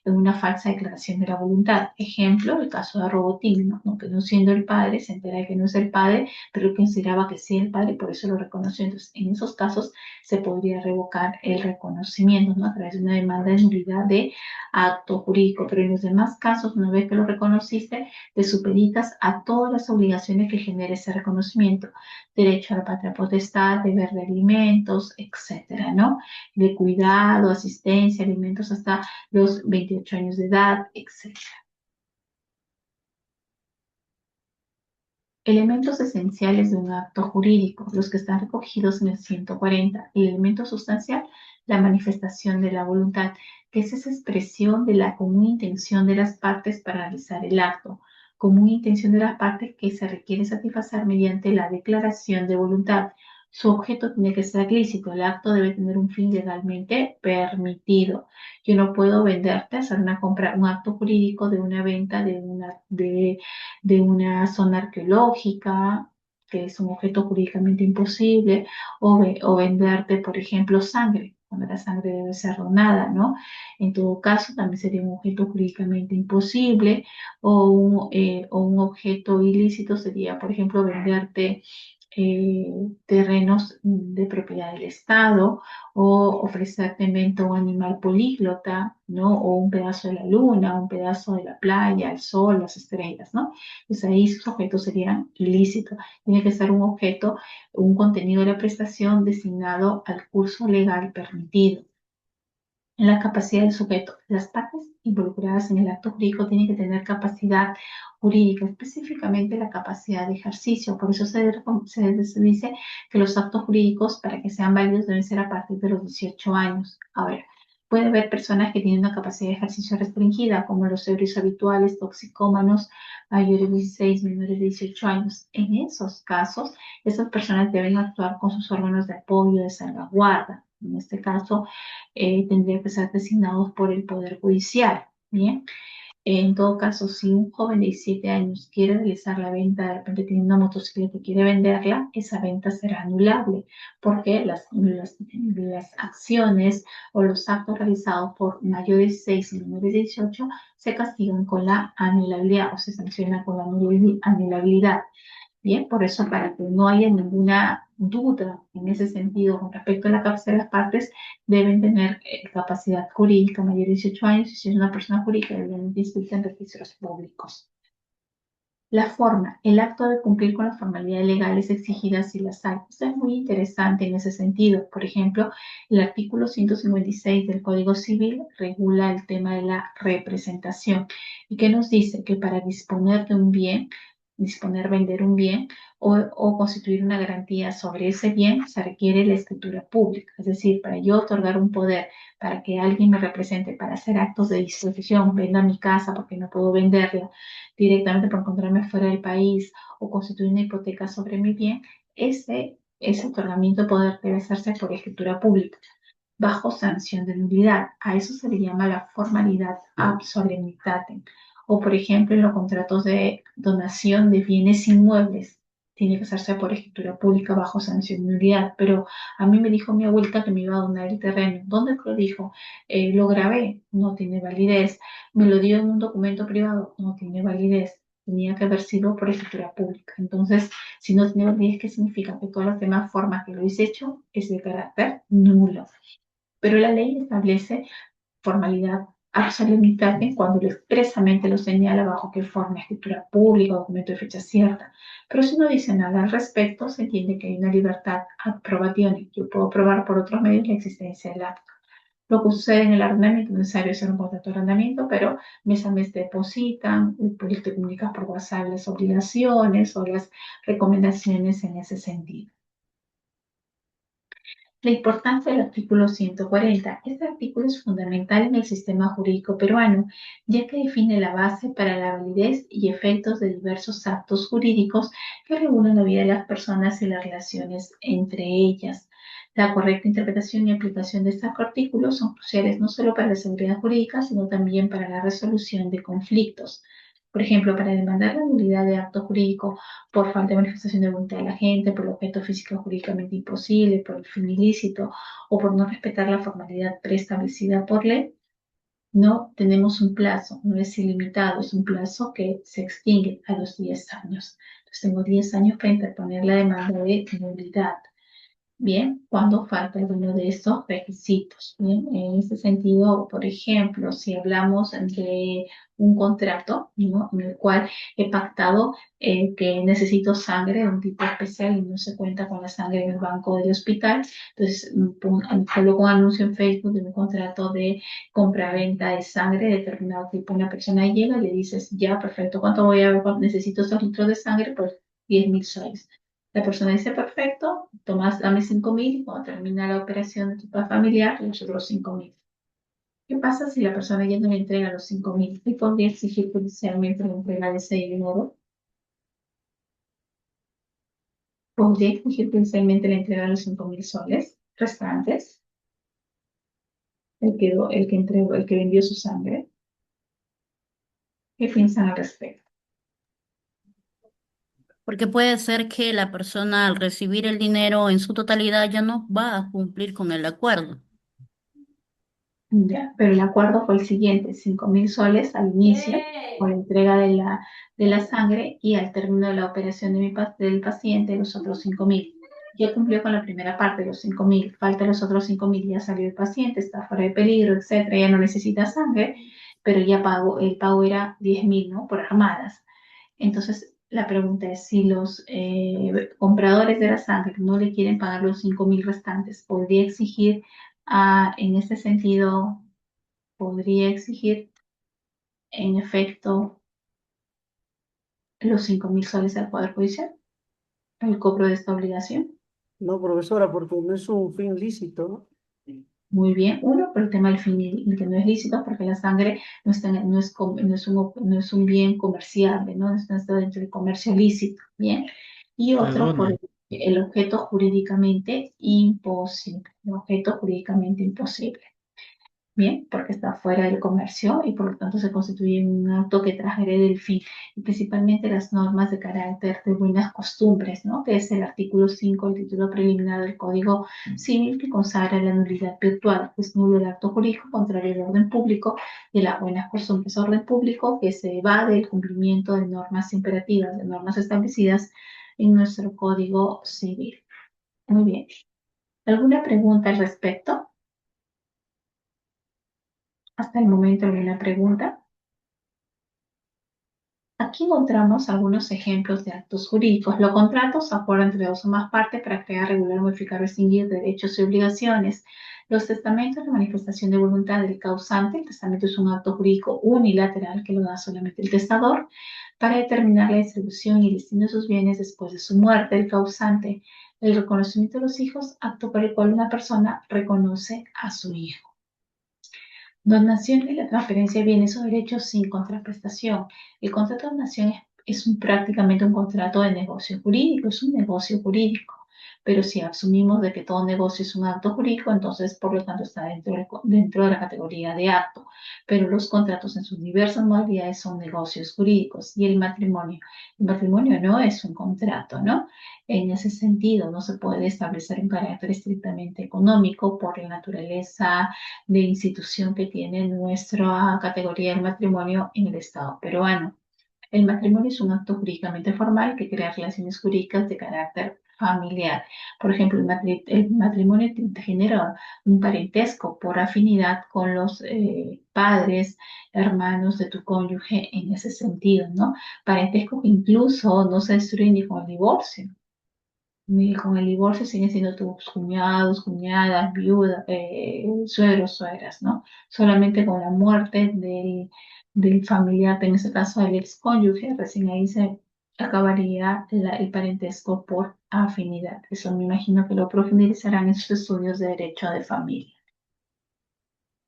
en una falsa declaración de la voluntad. Ejemplo, el caso de Robotín, ¿no? Aunque no siendo el padre, se entera de que no es el padre, pero consideraba que sí es el padre y por eso lo reconoció. Entonces, en esos casos se podría revocar el reconocimiento, ¿no? A través de una demanda de nulidad de acto jurídico. Pero en los demás casos, una vez que lo reconociste, te supeditas a todas las obligaciones que genere ese reconocimiento. Derecho a la patria potestad, deber de alimentos, etcétera, ¿no? De cuidado, asistencia, alimentos hasta los 28 años de edad, etcétera. Elementos esenciales de un acto jurídico, los que están recogidos en el 140. El elemento sustancial, la manifestación de la voluntad, que es esa expresión de la común intención de las partes para realizar el acto. Común intención de las partes que se requiere satisfacer mediante la declaración de voluntad. Su objeto tiene que ser lícito. El acto debe tener un fin legalmente permitido. Yo no puedo venderte, hacer una compra, un acto jurídico de una venta de una zona arqueológica, que es un objeto jurídicamente imposible, o venderte, por ejemplo, sangre, cuando la sangre debe ser donada, ¿no? En todo caso, también sería un objeto jurídicamente imposible, o un objeto ilícito sería, por ejemplo, venderte terrenos de propiedad del Estado o ofrecerte en venta un animal políglota, ¿no? O un pedazo de la luna, un pedazo de la playa, el sol, las estrellas, ¿no? Pues ahí sus objetos serían ilícitos. Tiene que ser un objeto, un contenido de la prestación destinado al curso legal permitido. En la capacidad del sujeto. Las partes involucradas en el acto jurídico tienen que tener capacidad jurídica, específicamente la capacidad de ejercicio. Por eso se dice que los actos jurídicos, para que sean válidos, deben ser a partir de los 18 años. Ahora, puede haber personas que tienen una capacidad de ejercicio restringida, como los ebrios habituales, toxicómanos, mayores de 16, menores de 18 años. En esos casos, esas personas deben actuar con sus órganos de apoyo, de salvaguarda. En este caso, tendría que ser designados por el Poder Judicial. Bien, en todo caso, si un joven de 17 años quiere realizar la venta, de repente tiene una motocicleta y quiere venderla, esa venta será anulable porque las acciones o los actos realizados por mayores de 16 y menores de 18 se castigan con la anulabilidad o se sancionan con la anulabilidad. Bien, por eso para que no haya ninguna duda en ese sentido con respecto a la capacidad de las partes, deben tener capacidad jurídica mayor de 18 años y si es una persona jurídica deben inscribirse en registros públicos. La forma, el acto de cumplir con las formalidades legales exigidas y las hay. Esto es muy interesante en ese sentido. Por ejemplo, el artículo 156 del Código Civil regula el tema de la representación y que nos dice que para disponer de un bien disponer, vender un bien o constituir una garantía sobre ese bien, se requiere la escritura pública. Es decir, para yo otorgar un poder, para que alguien me represente, para hacer actos de disposición, venda mi casa porque no puedo venderla directamente por encontrarme fuera del país o constituir una hipoteca sobre mi bien, ese otorgamiento de poder debe hacerse por escritura pública, bajo sanción de nulidad. A eso se le llama la formalidad ab solemnitatem. O, por ejemplo, en los contratos de donación de bienes inmuebles, tiene que hacerse por escritura pública bajo sanción de nulidad. Pero a mí me dijo mi abuelita que me iba a donar el terreno. ¿Dónde te lo dijo? Lo grabé, no tiene validez. Me lo dio en un documento privado, no tiene validez. Tenía que haber sido por escritura pública. Entonces, si no tiene validez, ¿qué significa? Que todas las demás formas que lo hice hecho es de carácter nulo. Pero la ley establece formalidad absoluta cuando expresamente lo señala bajo qué forma, escritura pública, documento de fecha cierta. Pero si no dice nada al respecto, se entiende que hay una libertad aprobación. Yo puedo probar por otros medios la existencia del acto. Lo que sucede en el arrendamiento no es necesario hacer un contrato de arrendamiento, pero mes a mes te depositan, pues te comunicas por WhatsApp las obligaciones o las recomendaciones en ese sentido. La importancia del artículo 140. Este artículo es fundamental en el sistema jurídico peruano, ya que define la base para la validez y efectos de diversos actos jurídicos que regulan la vida de las personas y las relaciones entre ellas. La correcta interpretación y aplicación de este artículo son cruciales no solo para la seguridad jurídica, sino también para la resolución de conflictos. Por ejemplo, para demandar la nulidad de acto jurídico por falta de manifestación de voluntad de la gente, por el objeto físico jurídicamente imposible, por el fin ilícito o por no respetar la formalidad preestablecida por ley, no tenemos un plazo, no es ilimitado, es un plazo que se extingue a los 10 años. Entonces tengo 10 años para interponer la demanda de nulidad. Bien, cuando falta alguno de estos requisitos. Bien, en este sentido, por ejemplo, si hablamos de un contrato, ¿no?, en el cual he pactado que necesito sangre de un tipo especial y no se cuenta con la sangre en el banco del hospital, entonces coloco un anuncio en Facebook de un contrato de compra-venta de sangre de determinado tipo. Una persona llega y le dices, ya, perfecto, ¿cuánto voy a ver? Necesito 2 litros de sangre, pues 10.000 soles. La persona dice, perfecto, Tomás, dame 5.000 y cuando termina la operación de tu familiar, los otros 5.000. ¿Qué pasa si la persona ya no le entrega los 5.000? ¿Y podría exigir judicialmente la entrega de ese dinero? ¿Podría exigir judicialmente la entrega de los 5.000 soles restantes? El que entregó, el que vendió su sangre. ¿Qué piensan al respecto? Porque puede ser que la persona al recibir el dinero en su totalidad ya no va a cumplir con el acuerdo. Ya, pero el acuerdo fue el siguiente, 5.000 soles al inicio por la entrega de la sangre y al término de la operación del paciente los otros 5.000. Ya cumplió con la primera parte, los 5.000, falta los otros 5.000, ya salió el paciente, está fuera de peligro, etcétera, ya no necesita sangre, pero ya pagó, el pago era 10.000, ¿no?, por armadas. Entonces, la pregunta es, si los compradores de la sangre no le quieren pagar los 5.000 restantes, ¿podría exigir en este sentido, podría exigir en efecto los 5.000 soles al Poder Judicial, el cobro de esta obligación? No, profesora, porque no es un fin lícito, ¿no? Muy bien. Uno, por el tema del fin, que no es lícito, porque la sangre no, no es un bien comerciable, ¿no? No está dentro del comercio lícito. Bien. Y Se otro, por dona. el objeto jurídicamente imposible. El objeto jurídicamente imposible. Bien, porque está fuera del comercio y por lo tanto se constituye un acto que transgrede el fin, y principalmente las normas de carácter de buenas costumbres, ¿no?, que es el artículo 5 del título preliminar del Código Civil, que consagra la nulidad virtual, que es nulo el acto jurídico contrario al orden público y las buenas costumbres. Orden público que se evade del cumplimiento de normas imperativas, de normas establecidas en nuestro Código Civil. Muy bien. ¿Alguna pregunta al respecto? Hasta el momento, ¿alguna pregunta? Aquí encontramos algunos ejemplos de actos jurídicos. Los contratos, acuerdos entre dos o más partes para crear, regular, modificar o extinguir derechos y obligaciones. Los testamentos, la manifestación de voluntad del causante. El testamento es un acto jurídico unilateral que lo da solamente el testador. para determinar la distribución y el destino de sus bienes después de su muerte. El causante, el reconocimiento de los hijos, acto por el cual una persona reconoce a su hijo. Donación y la transferencia de bienes o derechos sin contraprestación. El contrato de donación prácticamente un contrato de negocio jurídico, es un negocio jurídico. Pero si asumimos de que todo negocio es un acto jurídico, entonces por lo tanto está dentro de la categoría de acto. Pero los contratos en sus diversas modalidades son negocios jurídicos. Y el matrimonio no es un contrato, ¿no? En ese sentido, no se puede establecer un carácter estrictamente económico por la naturaleza de institución que tiene nuestra categoría del matrimonio en el Estado peruano. El matrimonio es un acto jurídicamente formal que crea relaciones jurídicas de carácter familiar. Por ejemplo, el matrimonio te genera un parentesco por afinidad con los padres, hermanos de tu cónyuge en ese sentido, ¿no? Parentesco que incluso no se destruye ni con el divorcio. Ni con el divorcio siguen siendo tus cuñados, cuñadas, viudas, suegros, suegras, ¿no? Solamente con la muerte del familiar, en ese caso del ex cónyuge, recién ahí se acabaría el parentesco por afinidad. Eso me imagino que lo profundizarán en sus estudios de derecho de familia.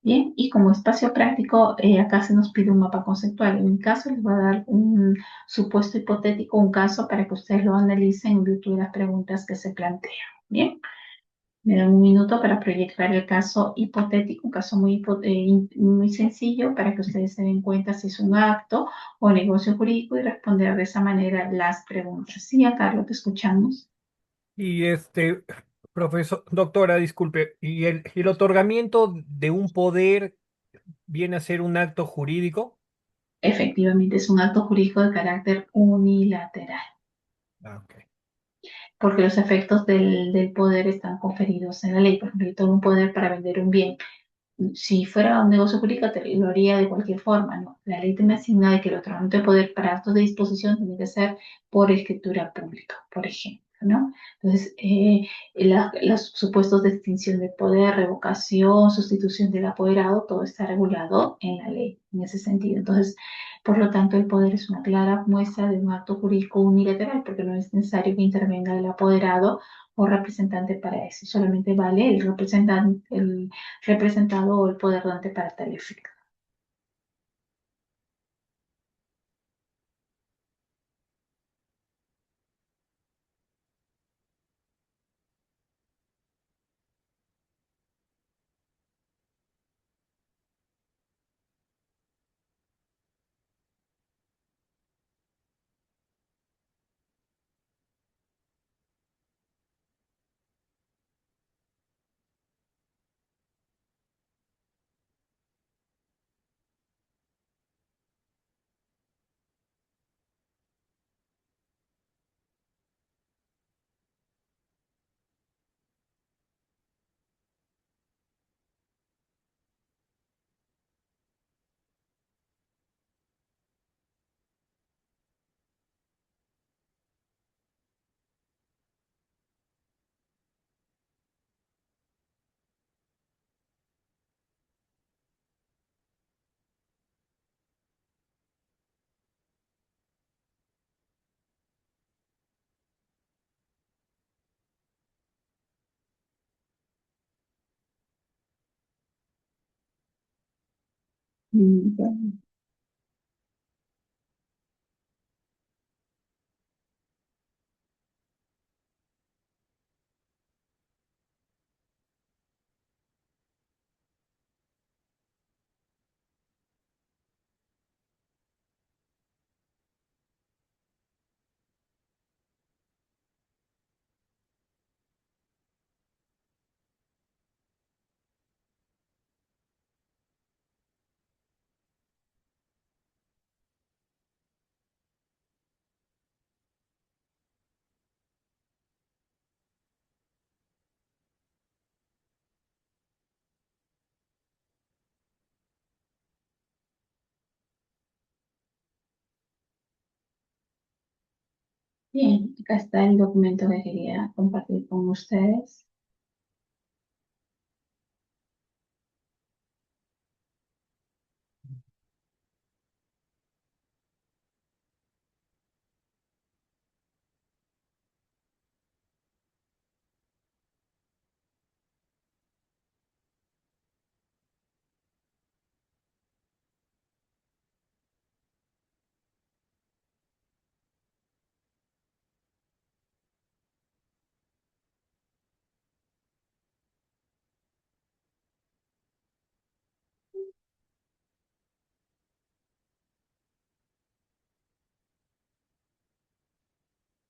Bien, y como espacio práctico, acá se nos pide un mapa conceptual. En mi caso, les voy a dar un supuesto hipotético, un caso para que ustedes lo analicen en virtud de las preguntas que se plantean. Bien, me dan un minuto para proyectar el caso hipotético, un caso muy sencillo para que ustedes se den cuenta si es un acto o negocio jurídico y responder de esa manera las preguntas. Sí, a Carlos, te escuchamos. Y doctora, disculpe, ¿y el otorgamiento de un poder viene a ser un acto jurídico? Efectivamente, es un acto jurídico de carácter unilateral, Ah, ok. porque los efectos del poder están conferidos en la ley. Por ejemplo, yo tengo un poder para vender un bien. Si fuera un negocio jurídico, lo haría de cualquier forma, ¿no? La ley te me asigna de que el otorgamiento de poder para actos de disposición tiene que ser por escritura pública, por ejemplo, ¿no? Entonces, los supuestos de extinción de poder, revocación, sustitución del apoderado, todo está regulado en la ley, en ese sentido. Entonces, por lo tanto, el poder es una clara muestra de un acto jurídico unilateral, porque no es necesario que intervenga el apoderado o representante para eso, solamente vale el representante, el representado o el poder dante para tal efecto. Bueno, bien, acá está el documento que quería compartir con ustedes.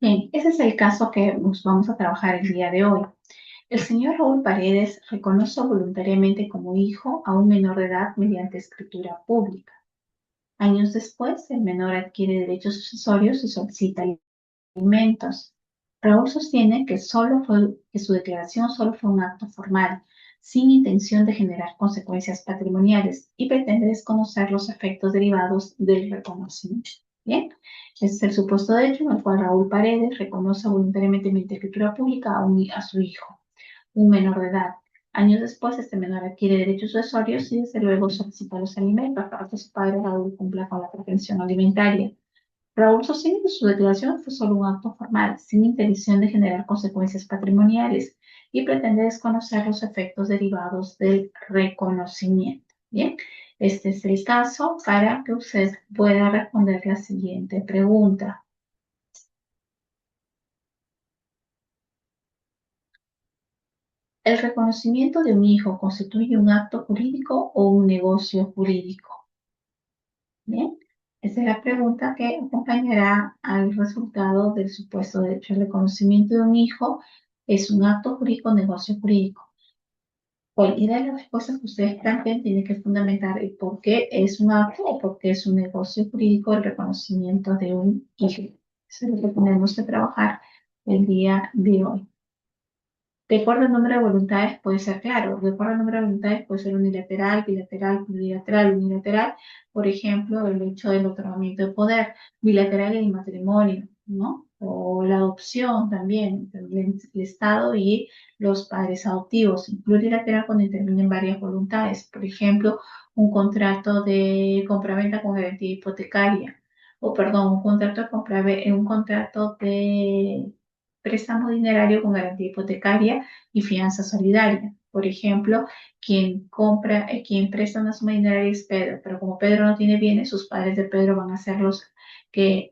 Bien, ese es el caso que nos vamos a trabajar el día de hoy. El señor Raúl Paredes reconoce voluntariamente como hijo a un menor de edad mediante escritura pública. Años después, el menor adquiere derechos sucesorios y solicita alimentos. Raúl sostiene que su declaración solo fue un acto formal, sin intención de generar consecuencias patrimoniales, y pretende desconocer los efectos derivados del reconocimiento. Bien, este es el supuesto de hecho en el cual Raúl Paredes reconoce voluntariamente mediante escritura pública a su hijo, un menor de edad. Años después, este menor adquiere derechos sucesorios y desde luego solicita los alimentos para que su padre Raúl cumpla con la pretensión alimentaria. Raúl sostiene que su declaración fue solo un acto formal, sin intención de generar consecuencias patrimoniales, y pretende desconocer los efectos derivados del reconocimiento. Bien, este es el caso para que usted pueda responder la siguiente pregunta. ¿El reconocimiento de un hijo constituye un acto jurídico o un negocio jurídico? Bien, esa es la pregunta que acompañará al resultado del supuesto derecho. El reconocimiento de un hijo es un acto jurídico o negocio jurídico. Cualquiera de las respuestas que ustedes planteen tiene que fundamentar el por qué es un acto o por qué es un negocio jurídico el reconocimiento de un hijo. Eso es lo que tenemos que trabajar el día de hoy. De acuerdo al número de voluntades puede ser claro, de acuerdo al número de voluntades puede ser unilateral, bilateral, plurilateral, unilateral, por ejemplo, el hecho del otorgamiento de poder, bilateral el matrimonio, ¿no? O la adopción también, el Estado y los padres adoptivos, y plurilateral cuando intervienen varias voluntades, por ejemplo, un contrato de compraventa con garantía hipotecaria, o perdón, un contrato de préstamo dinerario con garantía hipotecaria y fianza solidaria. Por ejemplo, quien presta una suma dineraria es Pedro, pero como Pedro no tiene bienes, sus padres de Pedro van a ser los que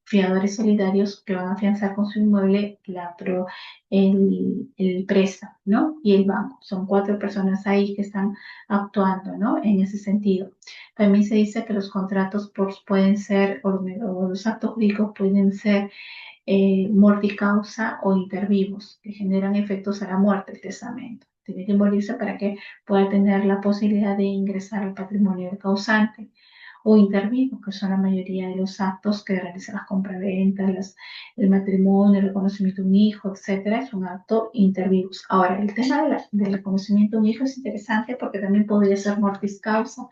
fiadores solidarios que van a fianzar con su inmueble el préstamo, ¿no? Y el banco. Son 4 personas ahí que están actuando, ¿no? En ese sentido. También se dice que los contratos pueden ser, o los actos jurídicos pueden ser morticausa o intervivos, que generan efectos a la muerte, el testamento. Tiene que morirse para que pueda tener la posibilidad de ingresar al patrimonio del causante. O intervivos, que son la mayoría de los actos que realizan las compraventas, el matrimonio, el reconocimiento de un hijo, etcétera, es un acto intervivos. Ahora, el tema del reconocimiento de un hijo es interesante porque también podría ser mortis causa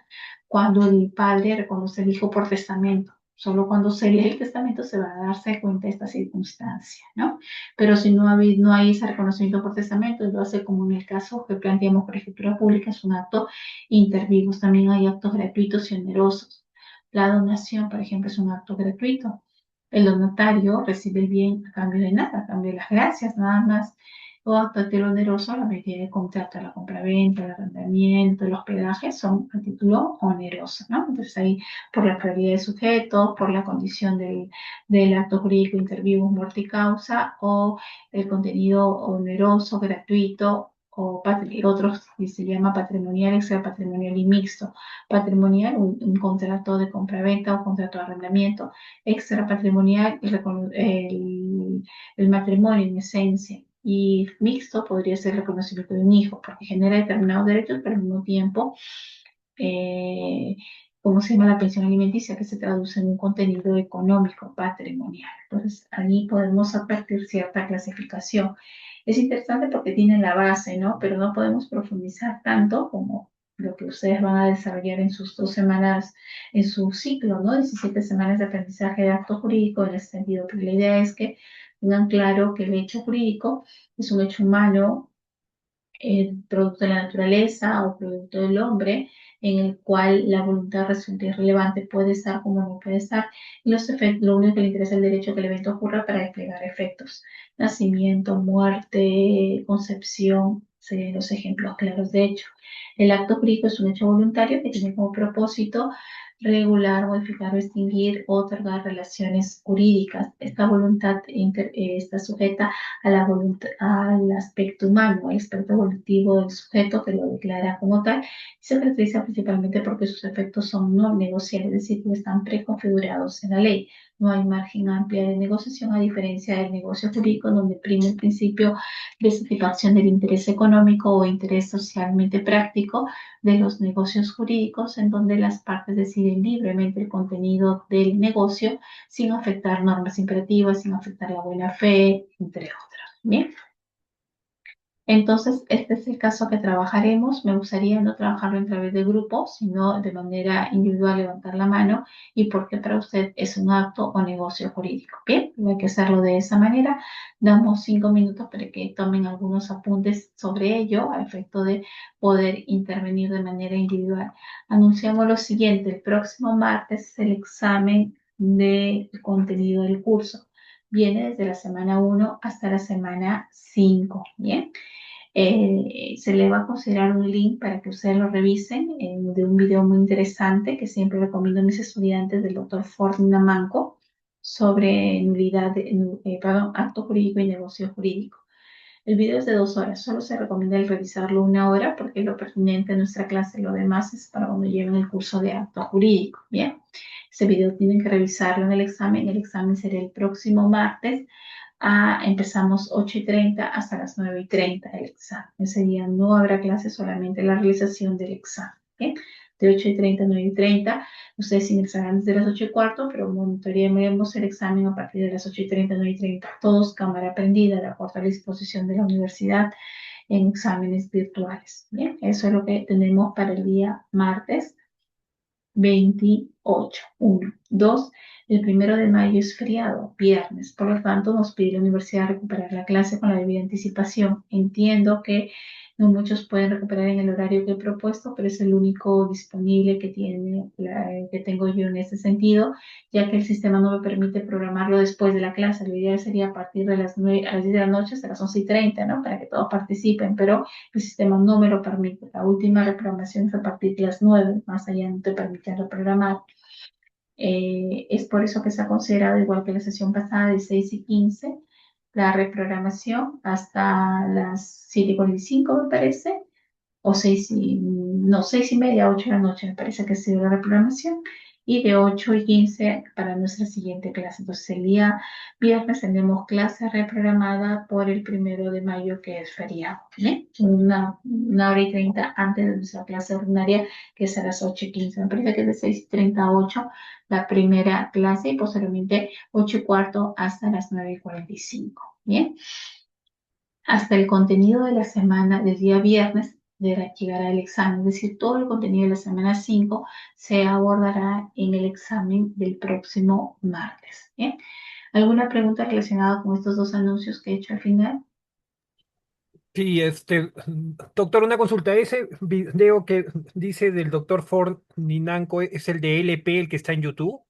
cuando el padre reconoce al hijo por testamento. Solo cuando se lee el testamento se va a darse cuenta de esta circunstancia, ¿no? Pero si no hay ese reconocimiento por testamento, lo hace como en el caso que planteamos por escritura pública, es un acto inter vivos. También hay actos gratuitos y onerosos. La donación, por ejemplo, es un acto gratuito. El donatario recibe el bien a cambio de nada, a cambio de las gracias, nada más. O acto a título oneroso, la mayoría de contratos, la compraventa, el arrendamiento, el hospedaje son a título oneroso, ¿no? Entonces ahí por la prioridad de sujeto, por la condición del acto jurídico inter vivos morti causa o el contenido oneroso, gratuito o otros que se llama patrimonial, extrapatrimonial y mixto. Patrimonial, un contrato de compraventa o contrato de arrendamiento. Extrapatrimonial, el matrimonio en esencia. Y mixto podría ser el reconocimiento de un hijo, porque genera determinados derechos, pero al mismo tiempo, ¿cómo se llama? La pensión alimenticia, que se traduce en un contenido económico patrimonial. Entonces, ahí podemos advertir cierta clasificación. Es interesante porque tiene la base, ¿no? Pero no podemos profundizar tanto como lo que ustedes van a desarrollar en sus 2 semanas, en su ciclo, ¿no? 17 semanas de aprendizaje de acto jurídico en ese sentido. Porque la idea es que tengan claro que el hecho jurídico es un hecho humano, producto de la naturaleza o producto del hombre, en el cual la voluntad resulta irrelevante, puede estar como no puede estar, y los efectos, lo único que le interesa es el derecho que el evento ocurra para desplegar efectos. Nacimiento, muerte, concepción, serían los ejemplos claros de hecho. El acto jurídico es un hecho voluntario que tiene como propósito regular, modificar o extinguir o otorgar relaciones jurídicas. Esta voluntad está sujeta a al aspecto humano, al aspecto evolutivo del sujeto que lo declara como tal, y se caracteriza principalmente porque sus efectos son no negociables, es decir, que están preconfigurados en la ley. no hay margen amplio de negociación, a diferencia del negocio jurídico, donde prima el principio de satisfacción del interés económico o interés socialmente práctico de los negocios jurídicos, en donde las partes deciden libremente el contenido del negocio sin afectar normas imperativas, sin afectar la buena fe, entre otros. Bien. Entonces, este es el caso que trabajaremos. Me gustaría no trabajarlo a través de grupos, sino de manera individual, levantar la mano, y porque para usted es un acto o negocio jurídico. Bien, hay que hacerlo de esa manera. Damos 5 minutos para que tomen algunos apuntes sobre ello, a efecto de poder intervenir de manera individual. Anunciamos lo siguiente: el próximo martes es el examen del contenido del curso. Viene desde la semana 1 hasta la semana 5. Bien. Se le va a considerar un link para que ustedes lo revisen, de un video muy interesante que siempre recomiendo a mis estudiantes, del doctor Ford Namanco, sobre acto jurídico y negocio jurídico. El video es de 2 horas, solo se recomienda el revisarlo 1 hora porque es lo pertinente a nuestra clase. Lo demás es para cuando lleven el curso de acto jurídico. Bien, ese video tienen que revisarlo en el examen. El examen será el próximo martes. Empezamos 8:30 hasta las 9:30 del examen. Ese día no habrá clase, solamente la realización del examen. ¿Bien? De 8:30 a 9:30. Ustedes ingresarán desde las 8:15, pero monitorearemos el examen a partir de las 8:30, 9:30. Todos cámara prendida, de acuerdo a la disposición de la universidad, en exámenes virtuales. Bien, eso es lo que tenemos para el día martes 28. 1. 2. El 1 de mayo es feriado, viernes. Por lo tanto, nos pide la universidad recuperar la clase con la debida anticipación. Entiendo que no muchos pueden recuperar en el horario que he propuesto, pero es el único disponible que tengo yo en ese sentido, ya que el sistema no me permite programarlo después de la clase. Lo ideal sería a partir de las 9, a las 10 de la noche hasta las 11:30, ¿no? Para que todos participen, pero el sistema no me lo permite. La última reprogramación es a partir de las 9, más allá no te permite reprogramar. Es por eso que se ha considerado, igual que la sesión pasada, de 6:15, la reprogramación hasta las 7:45, me parece, o 6:30, 8 de la noche, me parece que ha sido la reprogramación, y de 8:15 para nuestra siguiente clase. Entonces, el día viernes tenemos clase reprogramada por el 1 de mayo, que es feriado, ¿bien? Una hora y 30 antes de nuestra clase ordinaria, que es a las 8:15. Me parece que es de 6:30 a 8 la primera clase, y posteriormente 8:15 hasta las 9:45, ¿bien? Hasta el contenido de la semana del día viernes llegará el examen, es decir, todo el contenido de la semana 5 se abordará en el examen del próximo martes. ¿Bien? ¿Alguna pregunta relacionada con estos dos anuncios que he hecho al final? Sí, doctor, una consulta. Ese video que dice del doctor Ford Ninanco, ¿es el de LP, el que está en YouTube? ¿O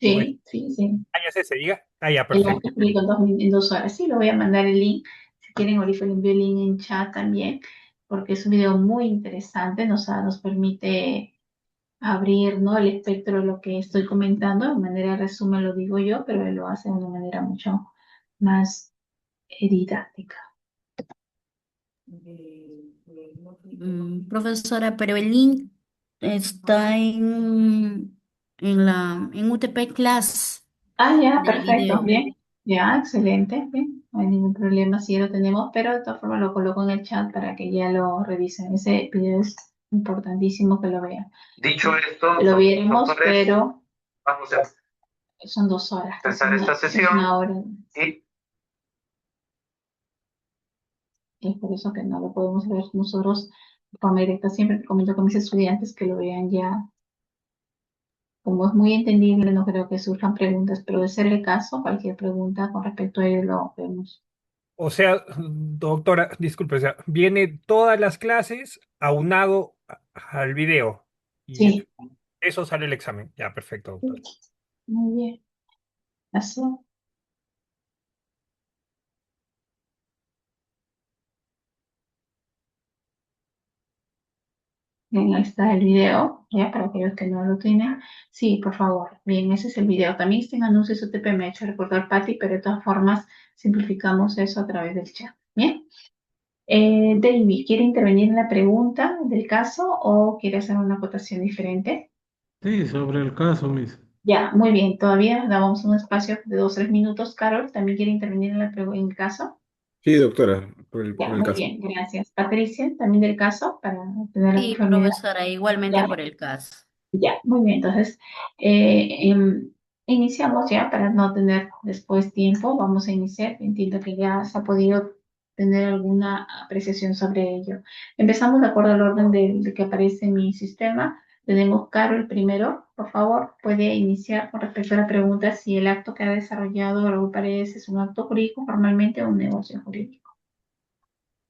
es? Sí, sí, sí. Ah, ya se diga. Ah, ya, El perfecto. acto público en 2 horas. Sí, le voy a mandar el link. Si quieren, ahorita le envío el link en chat también, porque es un video muy interesante. Nos permite abrir, ¿no?, el espectro de lo que estoy comentando. De manera de resumen lo digo yo, pero él lo hace de una manera mucho más didáctica. Profesora, pero el link está en UTP Class Ya, del perfecto, video. bien. Ya, excelente, bien. No hay ningún problema si ya lo tenemos, pero de todas formas lo coloco en el chat para que ya lo revisen. Ese video es importantísimo que lo vean. Dicho esto, Lo veremos, doctores, pero vamos a son 2 horas. empezar esta Es sesión una hora. y Es por eso que no lo podemos ver nosotros de forma directa. Siempre recomiendo con mis estudiantes que lo vean ya. Como es muy entendible, no creo que surjan preguntas, pero de ser el caso, cualquier pregunta con respecto a ello lo vemos. O sea, doctora, disculpe, o sea, viene todas las clases aunado al video y Sí, eso sale el examen. Ya, perfecto, doctor. muy bien. Así. Bien, ahí está el video, ya para aquellos que no lo tienen. Sí, por favor. Bien, ese es el video. También está en anuncios UTP, me ha hecho recordar Patti, pero de todas formas simplificamos eso a través del chat. Bien. David, ¿quiere intervenir en la pregunta del caso o quiere hacer una acotación diferente? Sí, sobre el caso, Miss. Ya, muy bien. Todavía damos un espacio de 2 o 3 minutos. Carol, ¿también quiere intervenir en el caso? Sí, doctora, Ya, por el muy caso. bien, gracias. Patricia, también del caso, para tener la Sí, conformidad. profesora, igualmente Ya, por el caso. ya, muy bien. Entonces, iniciamos ya para no tener después tiempo. Vamos a iniciar. Entiendo que ya se ha podido tener alguna apreciación sobre ello. Empezamos de acuerdo al orden de que aparece en mi sistema. Tenemos Carol primero. Por favor, puede iniciar con respecto a la pregunta si el acto que ha desarrollado Raúl Paredes es un acto jurídico formalmente o un negocio jurídico.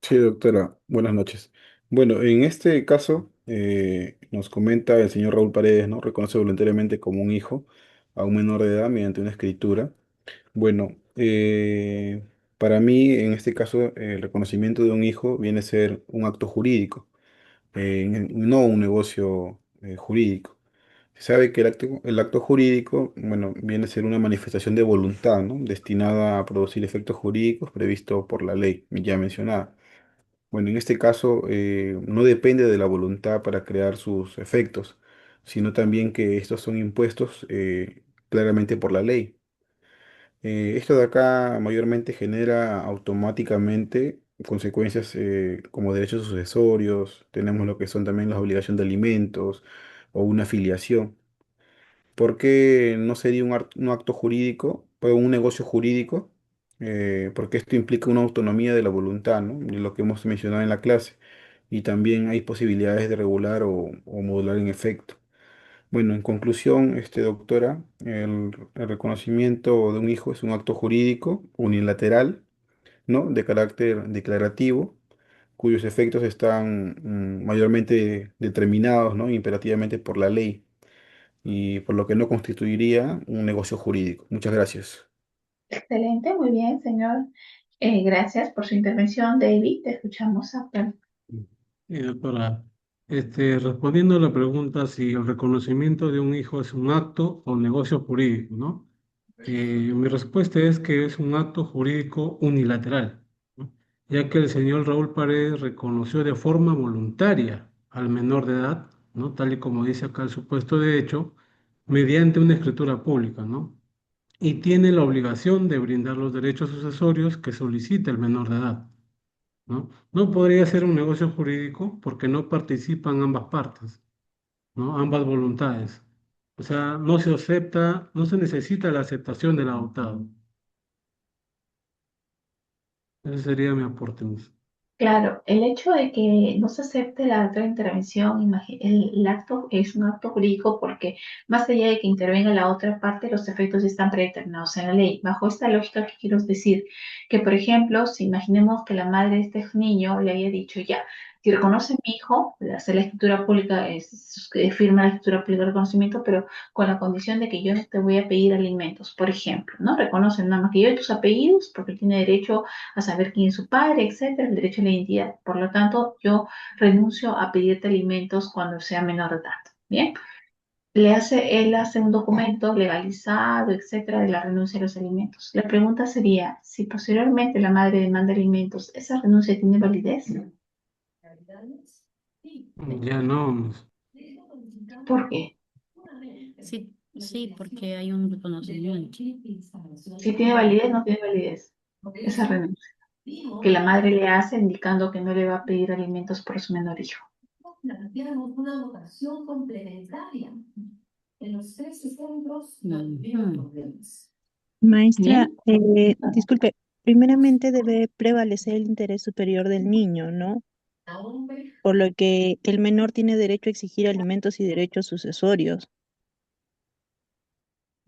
Sí, doctora, buenas noches. Bueno, en este caso nos comenta el señor Raúl Paredes, ¿no? Reconoce voluntariamente como un hijo a un menor de edad mediante una escritura. Bueno, para mí, en este caso, el reconocimiento de un hijo viene a ser un acto jurídico, no un negocio jurídico. Se sabe que el acto jurídico, bueno, viene a ser una manifestación de voluntad, ¿no? Destinada a producir efectos jurídicos previstos por la ley ya mencionada. Bueno, en este caso no depende de la voluntad para crear sus efectos, sino también que estos son impuestos claramente por la ley. Esto de acá mayormente genera automáticamente consecuencias como derechos sucesorios, tenemos lo que son también las obligaciones de alimentos o una filiación. ¿Por qué no sería un acto jurídico o un negocio jurídico? Porque esto implica una autonomía de la voluntad, ¿no? De lo que hemos mencionado en la clase. Y también hay posibilidades de regular o modular en efecto. Bueno, en conclusión, doctora, el reconocimiento de un hijo es un acto jurídico unilateral, ¿no? De carácter declarativo, cuyos efectos están mayormente determinados, ¿no? Imperativamente por la ley y por lo que no constituiría un negocio jurídico. Muchas gracias. Excelente, muy bien, señor. Gracias por su intervención, David. Te escuchamos actualmente. Y doctora, respondiendo a la pregunta si el reconocimiento de un hijo es un acto o negocio jurídico, ¿no? Mi respuesta es que es un acto jurídico unilateral, ¿no? Ya que el señor Raúl Paredes reconoció de forma voluntaria al menor de edad, ¿no? Tal y como dice acá el supuesto de hecho, mediante una escritura pública, ¿no? Y tiene la obligación de brindar los derechos sucesorios que solicita el menor de edad, ¿no? No podría ser un negocio jurídico porque no participan ambas partes, ¿no? Ambas voluntades. O sea, no se acepta, no se necesita la aceptación del adoptado. Ese sería mi aporte, Miss. Claro, el hecho de que no se acepte la otra intervención, el acto es un acto jurídico porque más allá de que intervenga la otra parte, los efectos están predeterminados en la ley. Bajo esta lógica, ¿qué quiero decir? Que, por ejemplo, si imaginemos que la madre de este niño le haya dicho, ya, si reconoce a mi hijo, le hace la escritura pública, firma la escritura pública de reconocimiento, pero con la condición de que yo no te voy a pedir alimentos, por ejemplo, ¿no? Reconoce nada más que yo tus apellidos porque él tiene derecho a saber quién es su padre, etcétera, el derecho a la identidad. Por lo tanto, yo renuncio a pedirte alimentos cuando sea menor de edad. Bien, él hace un documento legalizado, etcétera, de la renuncia a los alimentos. La pregunta sería, si posteriormente la madre demanda alimentos, ¿esa renuncia tiene validez? Ya no, Miss. ¿Por qué? Sí, sí, porque hay un reconocimiento. Si tiene validez, no tiene validez esa renuncia que la madre le hace indicando que no le va a pedir alimentos por su menor hijo. Ujú. Maestra, Bien, disculpe, primeramente debe prevalecer el interés superior del niño, ¿no? Por lo que el menor tiene derecho a exigir alimentos y derechos sucesorios.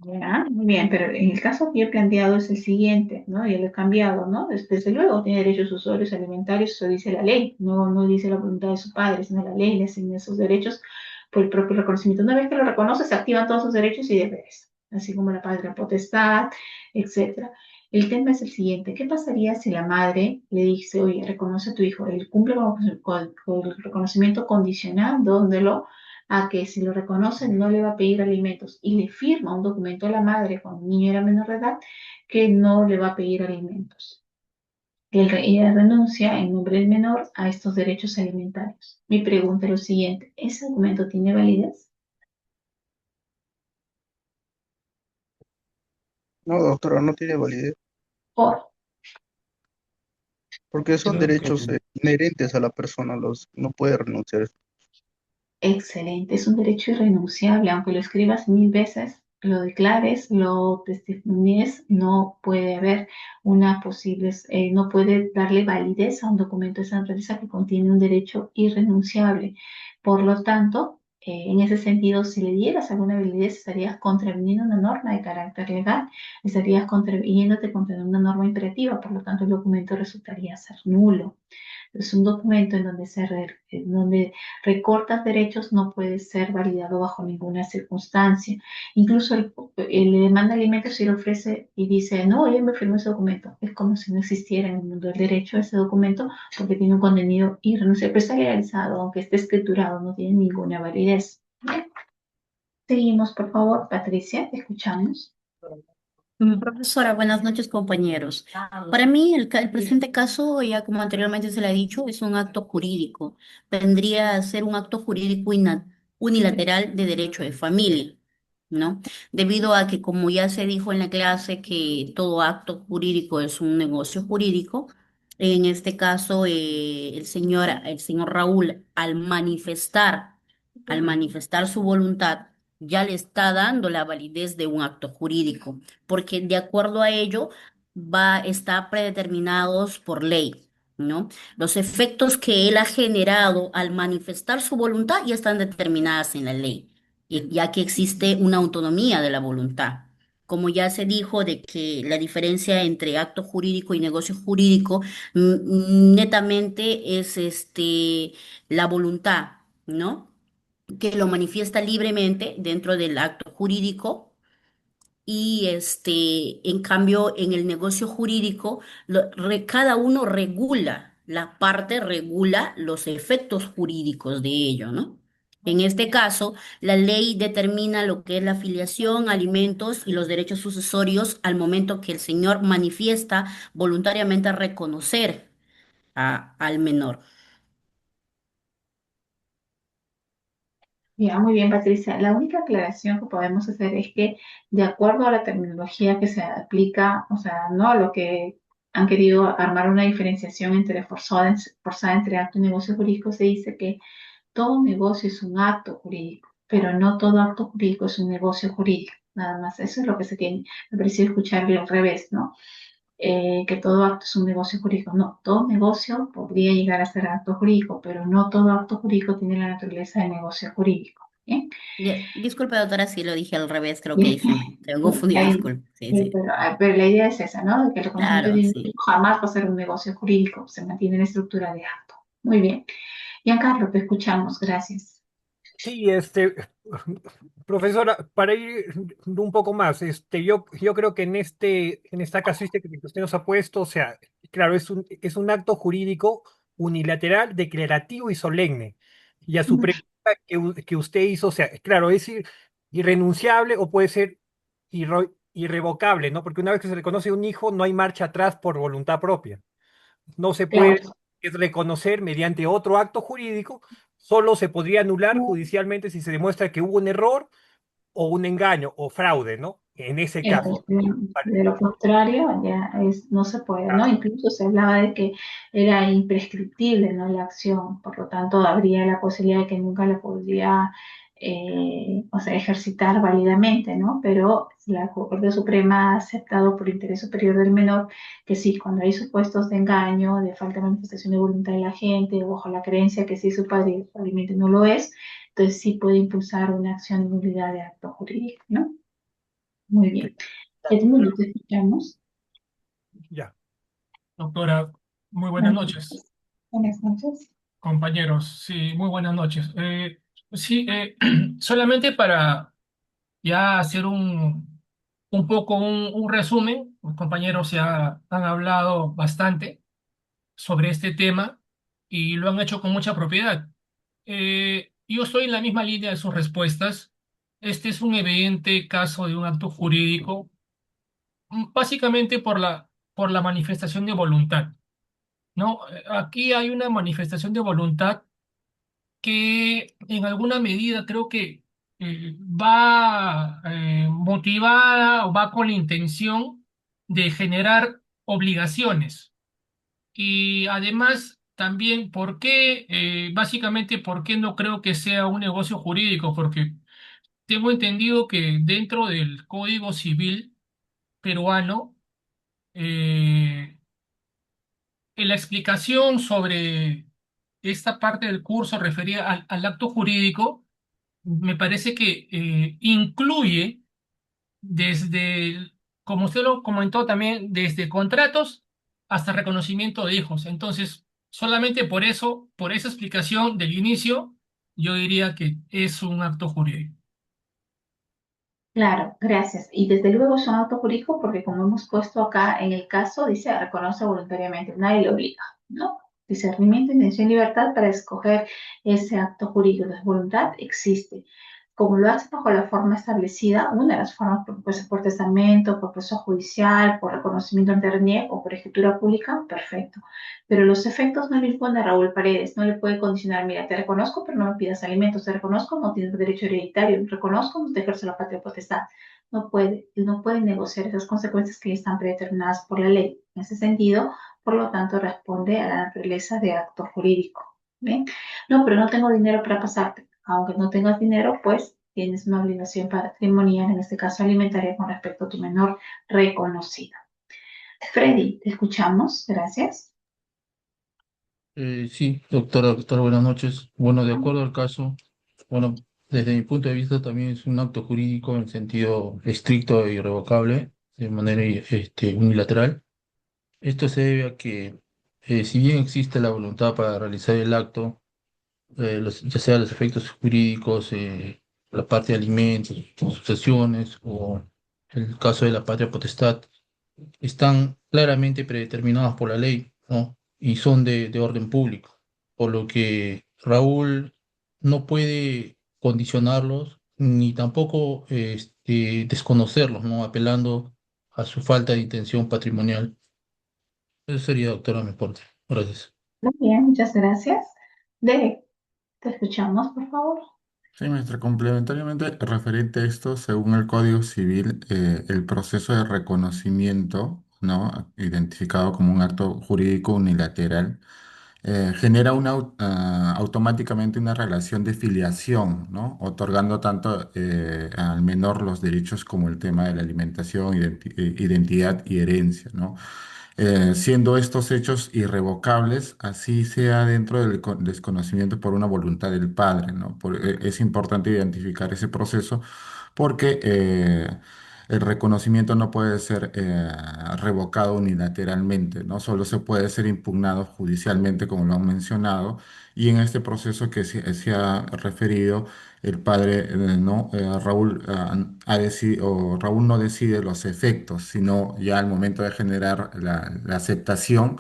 ya, muy bien, pero en el caso que yo he planteado es el siguiente, ¿no? Ya lo he cambiado, ¿no? Desde luego tiene derechos usuarios alimentarios, eso dice la ley, no dice la voluntad de su padre, sino la ley le asigna esos derechos por el propio reconocimiento. Una vez que lo reconoce, se activan todos sus derechos y deberes, así como la patria potestad, etcétera. El tema es el siguiente, ¿qué pasaría si la madre le dice, oye, reconoce a tu hijo, él cumple con el reconocimiento condicional, dándolo a que si lo reconoce no le va a pedir alimentos y le firma un documento a la madre cuando el niño era menor de edad que no le va a pedir alimentos. Ella renuncia en nombre del menor a estos derechos alimentarios. Mi pregunta es lo siguiente, ¿ese documento tiene validez? No, doctora, no tiene validez, Por, porque son Creo que derechos inherentes a la persona, los no puede renunciar. excelente, es un derecho irrenunciable, aunque lo escribas 1000 veces, lo declares, lo testimonies, no puede haber una posible, no puede darle validez a un documento de esa naturaleza que contiene un derecho irrenunciable. Por lo tanto, en ese sentido, si le dieras alguna validez, estarías contraviniendo una norma de carácter legal, estarías contraviniéndote contra una norma imperativa, por lo tanto, el documento resultaría ser nulo. Es un documento en donde recortas derechos, no puede ser validado bajo ninguna circunstancia. Incluso le demanda alimentos si lo ofrece y dice, no, yo me firmé ese documento. Es como si no existiera en el mundo del derecho ese documento porque tiene un contenido irrenunciable, pero está legalizado, aunque esté escriturado, no tiene ninguna validez. Bien. Seguimos, por favor, Patricia, te escuchamos. Profesora, buenas noches, compañeros. Para mí, el presente caso, ya como anteriormente se le ha dicho, es un acto jurídico. Vendría a ser un acto jurídico unilateral de derecho de familia, ¿no? Debido a que, como ya se dijo en la clase, que todo acto jurídico es un negocio jurídico, en este caso, el señor Raúl, al manifestar su voluntad, ya le está dando la validez de un acto jurídico porque de acuerdo a ello está predeterminados por ley, ¿no? Los efectos que él ha generado al manifestar su voluntad ya están determinadas en la ley, ya que existe una autonomía de la voluntad. Como ya se dijo de que la diferencia entre acto jurídico y negocio jurídico netamente es la voluntad, ¿no? Que lo manifiesta libremente dentro del acto jurídico y en cambio, en el negocio jurídico, cada uno regula, la parte regula los efectos jurídicos de ello, ¿no? En este caso, la ley determina lo que es la afiliación, alimentos y los derechos sucesorios al momento que el señor manifiesta voluntariamente reconocer al menor. Ya, muy bien, Patricia. La única aclaración que podemos hacer es que, de acuerdo a la terminología que se aplica, o sea, no lo que han querido armar una diferenciación entre forzada entre acto y negocio jurídico, se dice que todo negocio es un acto jurídico, pero no todo acto jurídico es un negocio jurídico. Nada más, eso es lo que se tiene. Me pareció escucharlo al revés, ¿no? Que todo acto es un negocio jurídico. No, todo negocio podría llegar a ser acto jurídico, pero no todo acto jurídico tiene la naturaleza de negocio jurídico. ¿Bien? Disculpe, doctora, si lo dije al revés, creo que Bien. ahí se me confundió, Ahí, disculpe. Sí, sí. pero la idea es esa, ¿no? De que el reconocimiento de Claro, un sí. derecho jamás va a ser un negocio jurídico, se mantiene en la estructura de acto. Muy bien. Giancarlo, te escuchamos. Gracias. Sí, profesora, para ir un poco más, yo creo que en esta casuística que usted nos ha puesto, o sea, claro, es un acto jurídico unilateral, declarativo y solemne. Y a su pregunta que usted hizo, o sea, claro, irrenunciable o puede ser irrevocable, ¿no? Porque una vez que se le conoce un hijo, no hay marcha atrás por voluntad propia. No se puede Claro. reconocer mediante otro acto jurídico, solo se podría anular judicialmente si se demuestra que hubo un error o un engaño o fraude, ¿no? En ese caso. Vale. De lo contrario, ya no se puede, ¿no? Incluso se hablaba de que era imprescriptible, ¿no? La acción, por lo tanto, habría la posibilidad de que nunca la podría, o sea, ejercitar válidamente, ¿no? Pero la Corte Suprema ha aceptado por interés superior del menor que sí, cuando hay supuestos de engaño, de falta de manifestación de voluntad de la gente, o bajo la creencia que sí su padre probablemente no lo es, entonces sí puede impulsar una acción de nulidad de acto jurídico, ¿no? Muy bien. Edmundo, te escuchamos. Ya. Doctora, muy buenas Buenas noches. noches. Buenas noches. Compañeros, sí, muy buenas noches. Sí, solamente para ya hacer un poco un resumen, los compañeros ya han hablado bastante sobre este tema y lo han hecho con mucha propiedad. Yo estoy en la misma línea de sus respuestas. Este es un evidente caso de un acto jurídico, básicamente por la manifestación de voluntad. No, aquí hay una manifestación de voluntad que en alguna medida creo que va motivada o va con la intención de generar obligaciones. Y además, también, ¿por qué? Básicamente, ¿por qué no creo que sea un negocio jurídico? Porque tengo entendido que dentro del Código Civil peruano, eh, en la explicación sobre esta parte del curso referida al acto jurídico, me parece que incluye desde, como usted lo comentó también, desde contratos hasta reconocimiento de hijos. Entonces, solamente por eso, por esa explicación del inicio, yo diría que es un acto jurídico. Claro, gracias. Y desde luego son actos jurídicos porque como hemos puesto acá en el caso, dice reconoce voluntariamente, nadie le obliga, ¿no? Discernimiento, intención y libertad para escoger ese acto jurídico. La voluntad existe. Como lo hace bajo la forma establecida, una de las formas puede ser por testamento, por proceso judicial, por reconocimiento ante RNIE o por escritura pública, perfecto. Pero los efectos no le impone a Raúl Paredes, no le puede condicionar, mira, te reconozco, pero no me pidas alimentos, te reconozco, no tienes derecho hereditario, te reconozco, no te ejerce la patria potestad. No puede negociar esas consecuencias que ya están predeterminadas por la ley. En ese sentido, por lo tanto, responde a la naturaleza de acto jurídico. ¿Bien? No, pero no tengo dinero para pasarte. Aunque no tengas dinero, pues tienes una obligación patrimonial, en este caso alimentaria, con respecto a tu menor reconocida. Freddy, te escuchamos. Gracias. Sí, doctora, buenas noches. Bueno, de acuerdo al caso, bueno, desde mi punto de vista también es un acto jurídico en sentido estricto e irrevocable, de manera unilateral. Esto se debe a que, si bien existe la voluntad para realizar el acto, ya sea los efectos jurídicos, la parte de alimentos, sucesiones o el caso de la patria potestad, están claramente predeterminados por la ley, ¿no? Y son de orden público, por lo que Raúl no puede condicionarlos ni tampoco desconocerlos, ¿no? Apelando a su falta de intención patrimonial. Eso sería, doctora, mi aporte. Gracias. Muy bien, muchas gracias. Derek, te escuchamos, por favor. Sí, maestra, complementariamente referente a esto, según el Código Civil, el proceso de reconocimiento, ¿no? Identificado como un acto jurídico unilateral, genera automáticamente una relación de filiación, ¿no? Otorgando tanto al menor los derechos como el tema de la alimentación, identidad y herencia, ¿no? Siendo estos hechos irrevocables, así sea dentro del desconocimiento por una voluntad del padre, ¿no? Es importante identificar ese proceso porque el reconocimiento no puede ser revocado unilateralmente, ¿no? Solo se puede ser impugnado judicialmente, como lo han mencionado, y en este proceso que se ha referido, el padre, ¿no? Raúl, o Raúl no decide los efectos, sino ya al momento de generar la aceptación,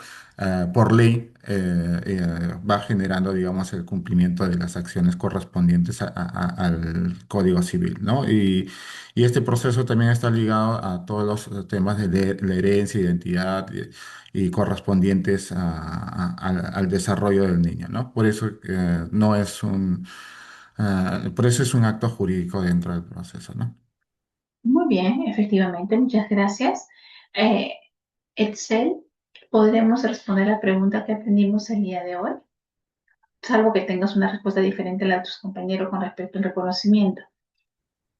por ley, va generando, digamos, el cumplimiento de las acciones correspondientes al Código Civil, ¿no? Y este proceso también está ligado a todos los temas de la herencia, identidad y correspondientes al desarrollo del niño, ¿no? Por eso no es por eso es un acto jurídico dentro del proceso, ¿no? Muy bien, efectivamente, muchas gracias. Eh, Excel, ¿podremos responder la pregunta que aprendimos el día de hoy? Salvo que tengas una respuesta diferente a la de tus compañeros con respecto al reconocimiento.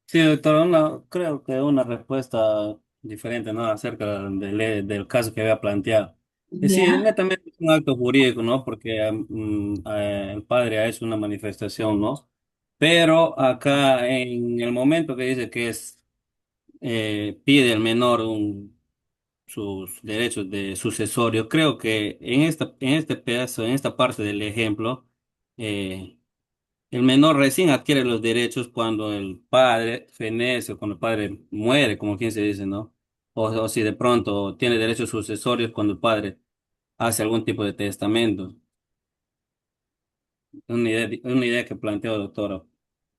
Sí, doctor, creo que una respuesta diferente, ¿no? Acerca del caso que había planteado. Y sí, Ya, netamente es un acto jurídico, ¿no? Porque el padre ha hecho una manifestación, ¿no? Pero acá en el momento que dice que pide al menor sus derechos de sucesorio, creo que en este pedazo, en esta parte del ejemplo, eh, el menor recién adquiere los derechos cuando el padre fenece o cuando el padre muere, como quien se dice, ¿no? O si de pronto tiene derechos sucesorios cuando el padre hace algún tipo de testamento. Una idea que planteó, doctora.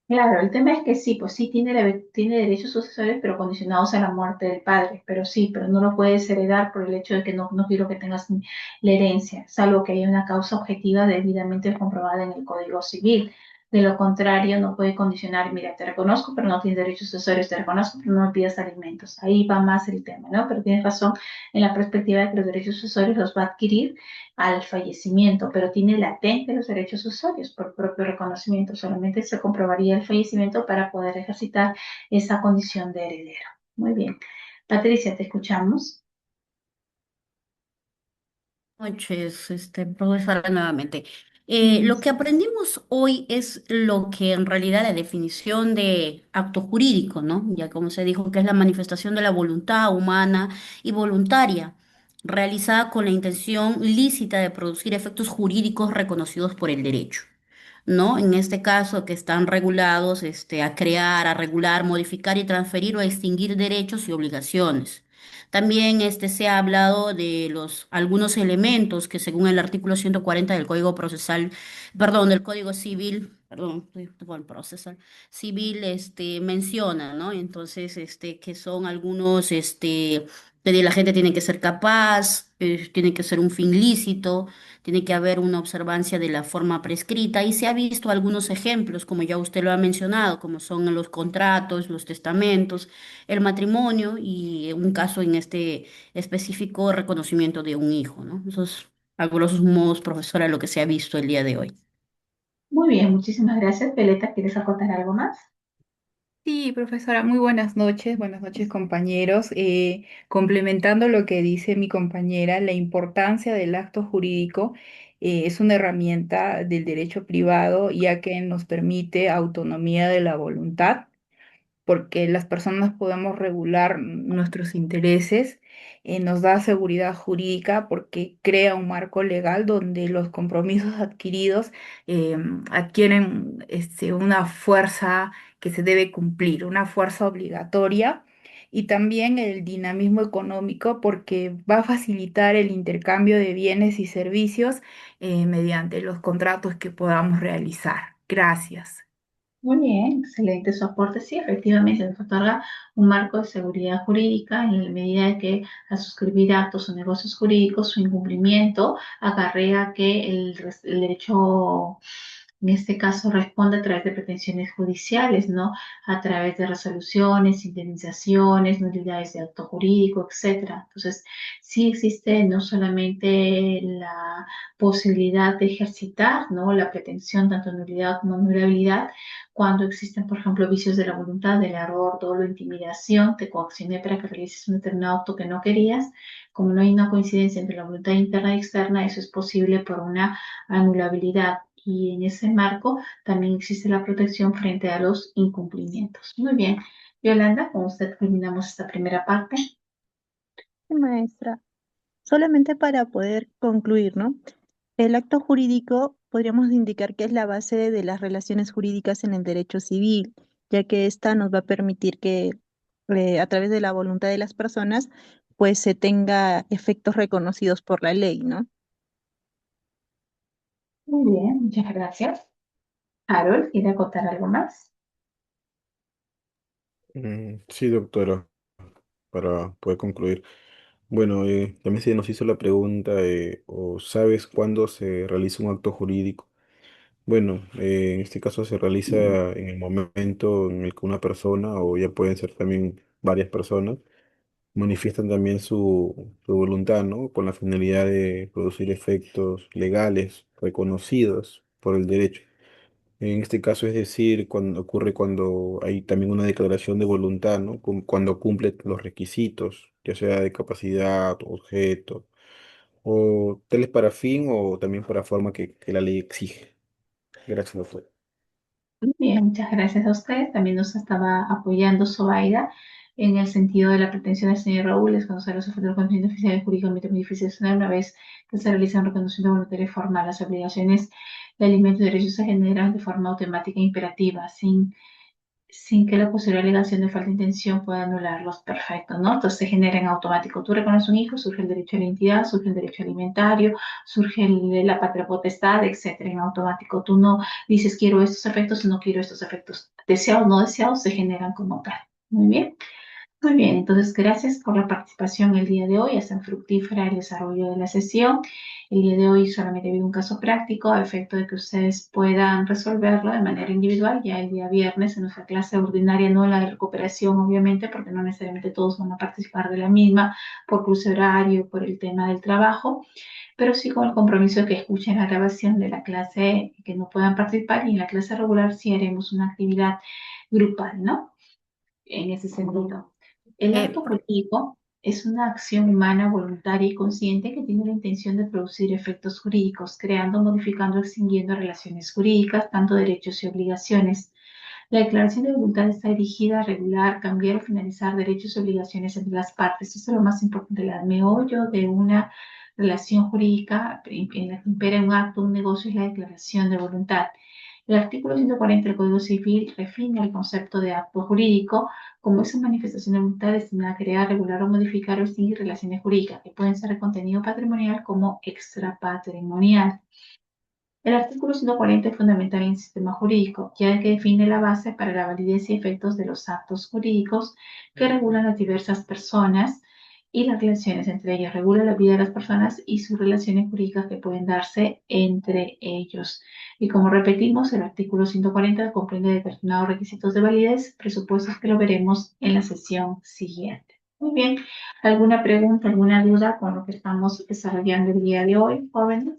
claro, el tema es que sí, pues sí tiene derechos sucesorios, pero condicionados a la muerte del padre, pero sí, pero no lo puedes heredar por el hecho de que no quiero que tengas la herencia, salvo que haya una causa objetiva debidamente comprobada en el Código Civil. De lo contrario, no puede condicionar, mira, te reconozco, pero no tienes derechos sucesorios, te reconozco, pero no me pidas alimentos. Ahí va más el tema, ¿no? Pero tienes razón en la perspectiva de que los derechos sucesorios los va a adquirir al fallecimiento, pero tiene latente los derechos sucesorios por propio reconocimiento. Solamente se comprobaría el fallecimiento para poder ejercitar esa condición de heredero. Muy bien. Patricia, te escuchamos. Noches, profesora, nuevamente. Lo que aprendimos hoy es lo que en realidad la definición de acto jurídico, ¿no? Ya como se dijo, que es la manifestación de la voluntad humana y voluntaria, realizada con la intención lícita de producir efectos jurídicos reconocidos por el derecho. ¿No? En este caso, que están regulados, a crear, a regular, modificar y transferir o extinguir derechos y obligaciones. También, se ha hablado de algunos elementos que según el artículo 140 del Código Procesal, perdón, del Código Civil, perdón, bueno, procesal, civil, menciona, ¿no? Entonces, que son algunos, de la gente tiene que ser capaz, tiene que ser un fin lícito, tiene que haber una observancia de la forma prescrita y se ha visto algunos ejemplos, como ya usted lo ha mencionado, como son los contratos, los testamentos, el matrimonio y un caso en este específico reconocimiento de un hijo, ¿no? Esos a grosos modos, profesora, lo que se ha visto el día de hoy. Muy bien, muchísimas gracias. Violeta, ¿quieres acotar algo más? Sí, profesora, muy buenas noches compañeros. Complementando lo que dice mi compañera, la importancia del acto jurídico es una herramienta del derecho privado ya que nos permite autonomía de la voluntad porque las personas podemos regular nuestros intereses, nos da seguridad jurídica porque crea un marco legal donde los compromisos adquiridos adquieren una fuerza que se debe cumplir, una fuerza obligatoria. Y también el dinamismo económico porque va a facilitar el intercambio de bienes y servicios mediante los contratos que podamos realizar. Gracias. Muy bien, excelente su aporte. Sí, efectivamente, nos otorga un marco de seguridad jurídica en la medida de que al suscribir actos o negocios jurídicos, su incumplimiento acarrea que el derecho, en este caso, responde a través de pretensiones judiciales, ¿no? A través de resoluciones, indemnizaciones, nulidades de acto jurídico, etcétera. Entonces, sí existe no solamente la posibilidad de ejercitar, ¿no? La pretensión, tanto nulidad como anulabilidad, cuando existen, por ejemplo, vicios de la voluntad, del error, dolo, intimidación, te coaccioné para que realices un determinado acto que no querías. Como no hay una coincidencia entre la voluntad interna y externa, eso es posible por una anulabilidad. Y en ese marco también existe la protección frente a los incumplimientos. Muy bien. Yolanda, con usted terminamos esta primera parte. Sí, maestra, solamente para poder concluir, ¿no? El acto jurídico podríamos indicar que es la base de las relaciones jurídicas en el derecho civil, ya que ésta nos va a permitir que a través de la voluntad de las personas, pues se tenga efectos reconocidos por la ley, ¿no? Muy bien, muchas gracias. Harold, ¿quiere acotar algo más? Sí, doctora, para poder concluir. Bueno, también se nos hizo la pregunta, ¿o sabes cuándo se realiza un acto jurídico? Bueno, en este caso se realiza en el momento en el que una persona, o ya pueden ser también varias personas, manifiestan también su voluntad, ¿no? Con la finalidad de producir efectos legales reconocidos por el derecho. En este caso, es decir, cuando ocurre cuando hay también una declaración de voluntad, ¿no? Cuando cumple los requisitos, ya sea de capacidad, objeto, o tales para fin o también para forma que la ley exige. Gracias, doctor. Muy bien, muchas gracias a usted. También nos estaba apoyando Zoraida en el sentido de la pretensión del señor Raúl es conocer los efectos del conocimiento oficial y jurídicamente muy difícil de sostener una vez que se realiza un reconocimiento voluntario formal. Las obligaciones de alimentos y derechos se generan de forma automática e imperativa, sin que la posible alegación de falta de intención pueda anularlos. Perfecto, ¿no? Entonces se genera en automático. Tú reconoces un hijo, surge el derecho a la identidad, surge el derecho alimentario, surge la patria potestad, etcétera, en automático. Tú no dices quiero estos efectos, no quiero estos efectos. Deseados o no deseados se generan como tal. Muy bien. Muy bien, entonces gracias por la participación el día de hoy. Es tan fructífera el desarrollo de la sesión. El día de hoy solamente ha habido un caso práctico a efecto de que ustedes puedan resolverlo de manera individual. Ya el día viernes en nuestra clase ordinaria, no la de recuperación, obviamente, porque no necesariamente todos van a participar de la misma por cruce horario, por el tema del trabajo, pero sí con el compromiso de que escuchen la grabación de la clase que no puedan participar y en la clase regular sí haremos una actividad grupal, ¿no? En ese sentido. El acto Pro- jurídico es una acción humana voluntaria y consciente que tiene la intención de producir efectos jurídicos, creando, modificando, extinguiendo relaciones jurídicas, tanto derechos y obligaciones. La declaración de voluntad está dirigida a regular, cambiar o finalizar derechos y obligaciones entre las partes. Eso es lo más importante, el meollo de una relación jurídica en la que impera un acto, un negocio, es la declaración de voluntad. El artículo 140 del Código Civil define el concepto de acto jurídico como esa manifestación de voluntad destinada a crear, regular o modificar o extinguir relaciones jurídicas que pueden ser de contenido patrimonial como extrapatrimonial. El artículo 140 es fundamental en el sistema jurídico, ya que define la base para la validez y efectos de los actos jurídicos que regulan las diversas personas y las relaciones entre ellas. Regula la vida de las personas y sus relaciones jurídicas que pueden darse entre ellos. Y como repetimos, el artículo 140 comprende determinados requisitos de validez, presupuestos que lo veremos en la sesión siguiente. Muy bien. ¿Alguna pregunta, alguna duda con lo que estamos desarrollando el día de hoy, jóvenes?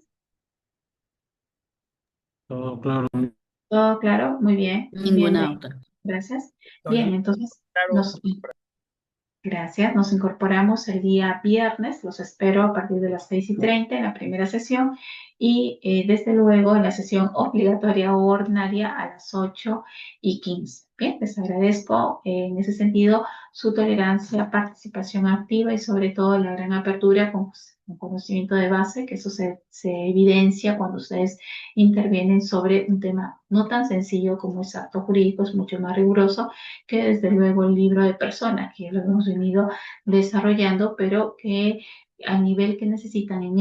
Todo claro. ¿Todo claro? Muy bien. Ninguna, Bienvenido. doctora. Gracias. Todo Bien, listo, entonces claro. nos, gracias. Nos incorporamos el día viernes. Los espero a partir de las 6:30 en la primera sesión y desde luego en la sesión obligatoria o ordinaria a las 8:15. Bien, les agradezco en ese sentido su tolerancia, participación activa y sobre todo la gran apertura con conocimiento de base, que eso se evidencia cuando ustedes intervienen sobre un tema no tan sencillo como es acto jurídico, es mucho más riguroso que desde luego el libro de personas, que lo hemos venido desarrollando, pero que al nivel que necesitan en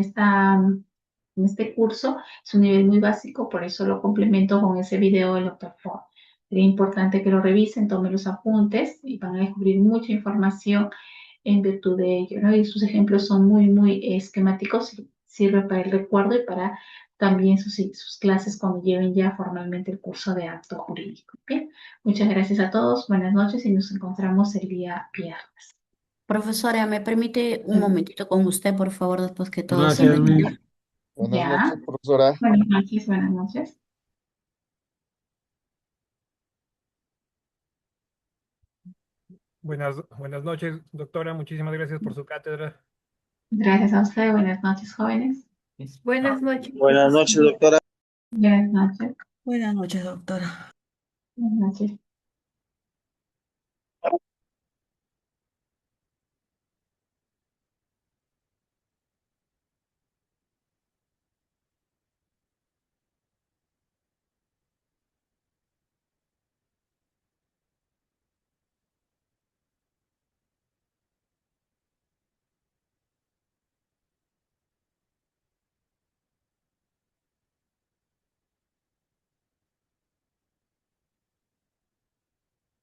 este curso es un nivel muy básico, por eso lo complemento con ese video del Dr. Ford. Sería importante que lo revisen, tomen los apuntes y van a descubrir mucha información en virtud de ello, ¿no? Y sus ejemplos son muy, muy esquemáticos, sirve para el recuerdo y para también sus clases cuando lleven ya formalmente el curso de acto jurídico. Bien, muchas gracias a todos, buenas noches y nos encontramos el día viernes. Profesora, ¿me permite un momentito con usted, por favor, después que todos se Gracias, retiren? Miss. Buenas Ya, noches, profesora. buenas noches, buenas noches. Buenas noches, doctora. Muchísimas gracias por su cátedra. Gracias a usted, buenas noches, jóvenes. Buenas noches. Buenas noches, doctora. Buenas noches, Buenas noches, doctora. buenas noches.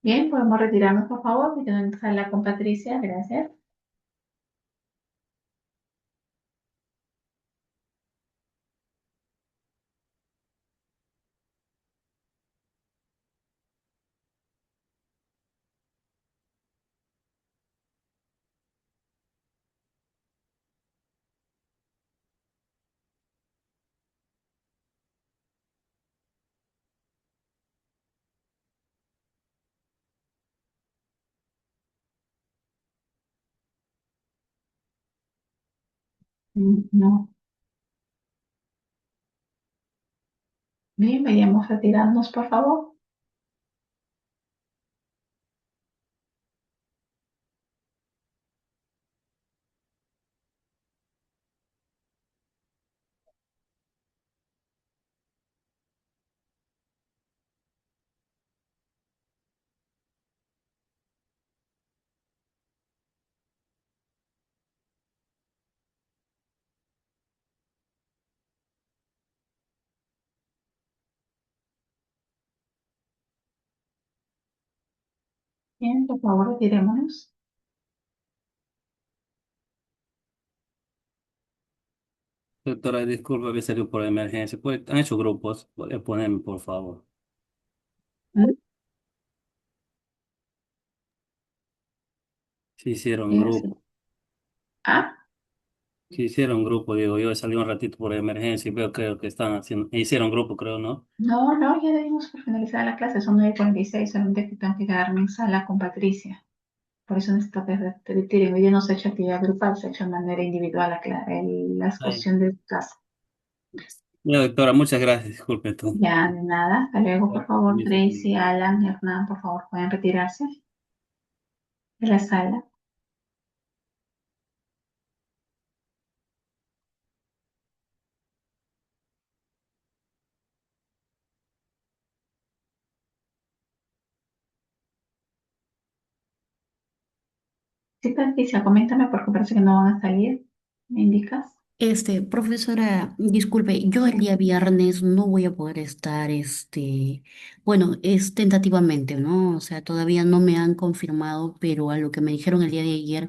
Bien, podemos retirarnos, por favor, me quedo en sala con Patricia, gracias. No. Bien, vayamos a retirarnos, por favor. Bien, por favor, retirémonos. Doctora, disculpa, había salido por emergencia. ¿Han hecho grupos? ¿Puede ponerme, por favor? ¿Mm? Sí hicieron Bien, sí. grupo. Ah, Sí hicieron grupo, digo, yo salí un ratito por emergencia y veo creo que están haciendo, hicieron grupo, creo, ¿no? no, ya dimos por finalizada la clase, son 9:46, solamente que tengo que quedarme en sala con Patricia. Por eso necesito que te retiren. Hoy día no se ha hecho actividad grupal, se ha hecho de manera individual la Ay, exposición de casa. ya, doctora, muchas gracias, disculpe tú. Ya, de nada. Hasta luego, por favor. Permiso, Tracy, Alan, Hernán, por favor, pueden retirarse de la sala. Sí, Patricia, coméntame porque parece que no van a salir. ¿Me indicas? Profesora, disculpe, yo el día viernes no voy a poder estar, bueno, es tentativamente, ¿no? O sea, todavía no me han confirmado, pero a lo que me dijeron el día de ayer,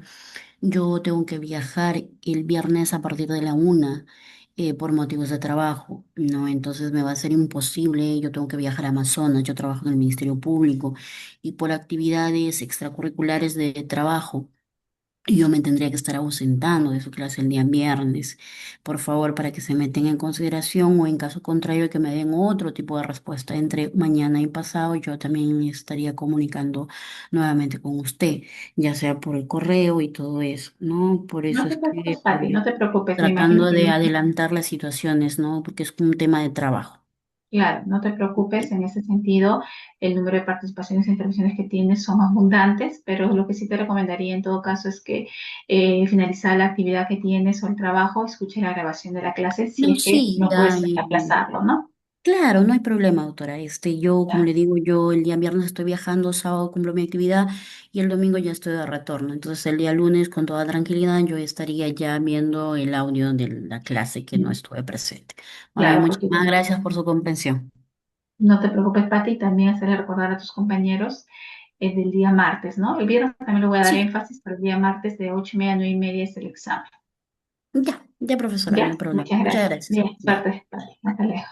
yo tengo que viajar el viernes a partir de la 1, por motivos de trabajo, ¿no? Entonces me va a ser imposible, yo tengo que viajar a Amazonas, yo trabajo en el Ministerio Público y por actividades extracurriculares de trabajo. Yo me tendría que estar ausentando de su clase el día viernes. Por favor, para que se me tenga en consideración o en caso contrario que me den otro tipo de respuesta entre mañana y pasado, yo también estaría comunicando nuevamente con usted, ya sea por el correo y todo eso, ¿no? Por No eso te es preocupes, que Pati, no te preocupes. Me imagino tratando que de adelantar las situaciones, ¿no? Porque es un tema de trabajo. claro, no te preocupes en ese sentido. El número de participaciones e intervenciones que tienes son abundantes, pero lo que sí te recomendaría en todo caso es que finalizada la actividad que tienes o el trabajo, escuche la grabación de la clase si No, es que sí, no ya. puedes aplazarlo, ¿no? Claro, no hay problema, doctora. Yo, como Ya, le digo, yo el día viernes estoy viajando, sábado cumplo mi actividad y el domingo ya estoy de retorno. Entonces, el día lunes, con toda tranquilidad, yo estaría ya viendo el audio de la clase que no estuve presente. Muy bien, claro, porque muchísimas gracias por su comprensión. no te preocupes, Pati, y también hacerle recordar a tus compañeros del día martes, ¿no? El viernes también le voy a dar Sí, énfasis, pero el día martes de 8:30 a 9:30 es el examen. ya, profesora, no ¿Ya? hay problema. Muchas Muchas gracias. gracias. Bien, Bye. suerte, Pati. Hasta luego.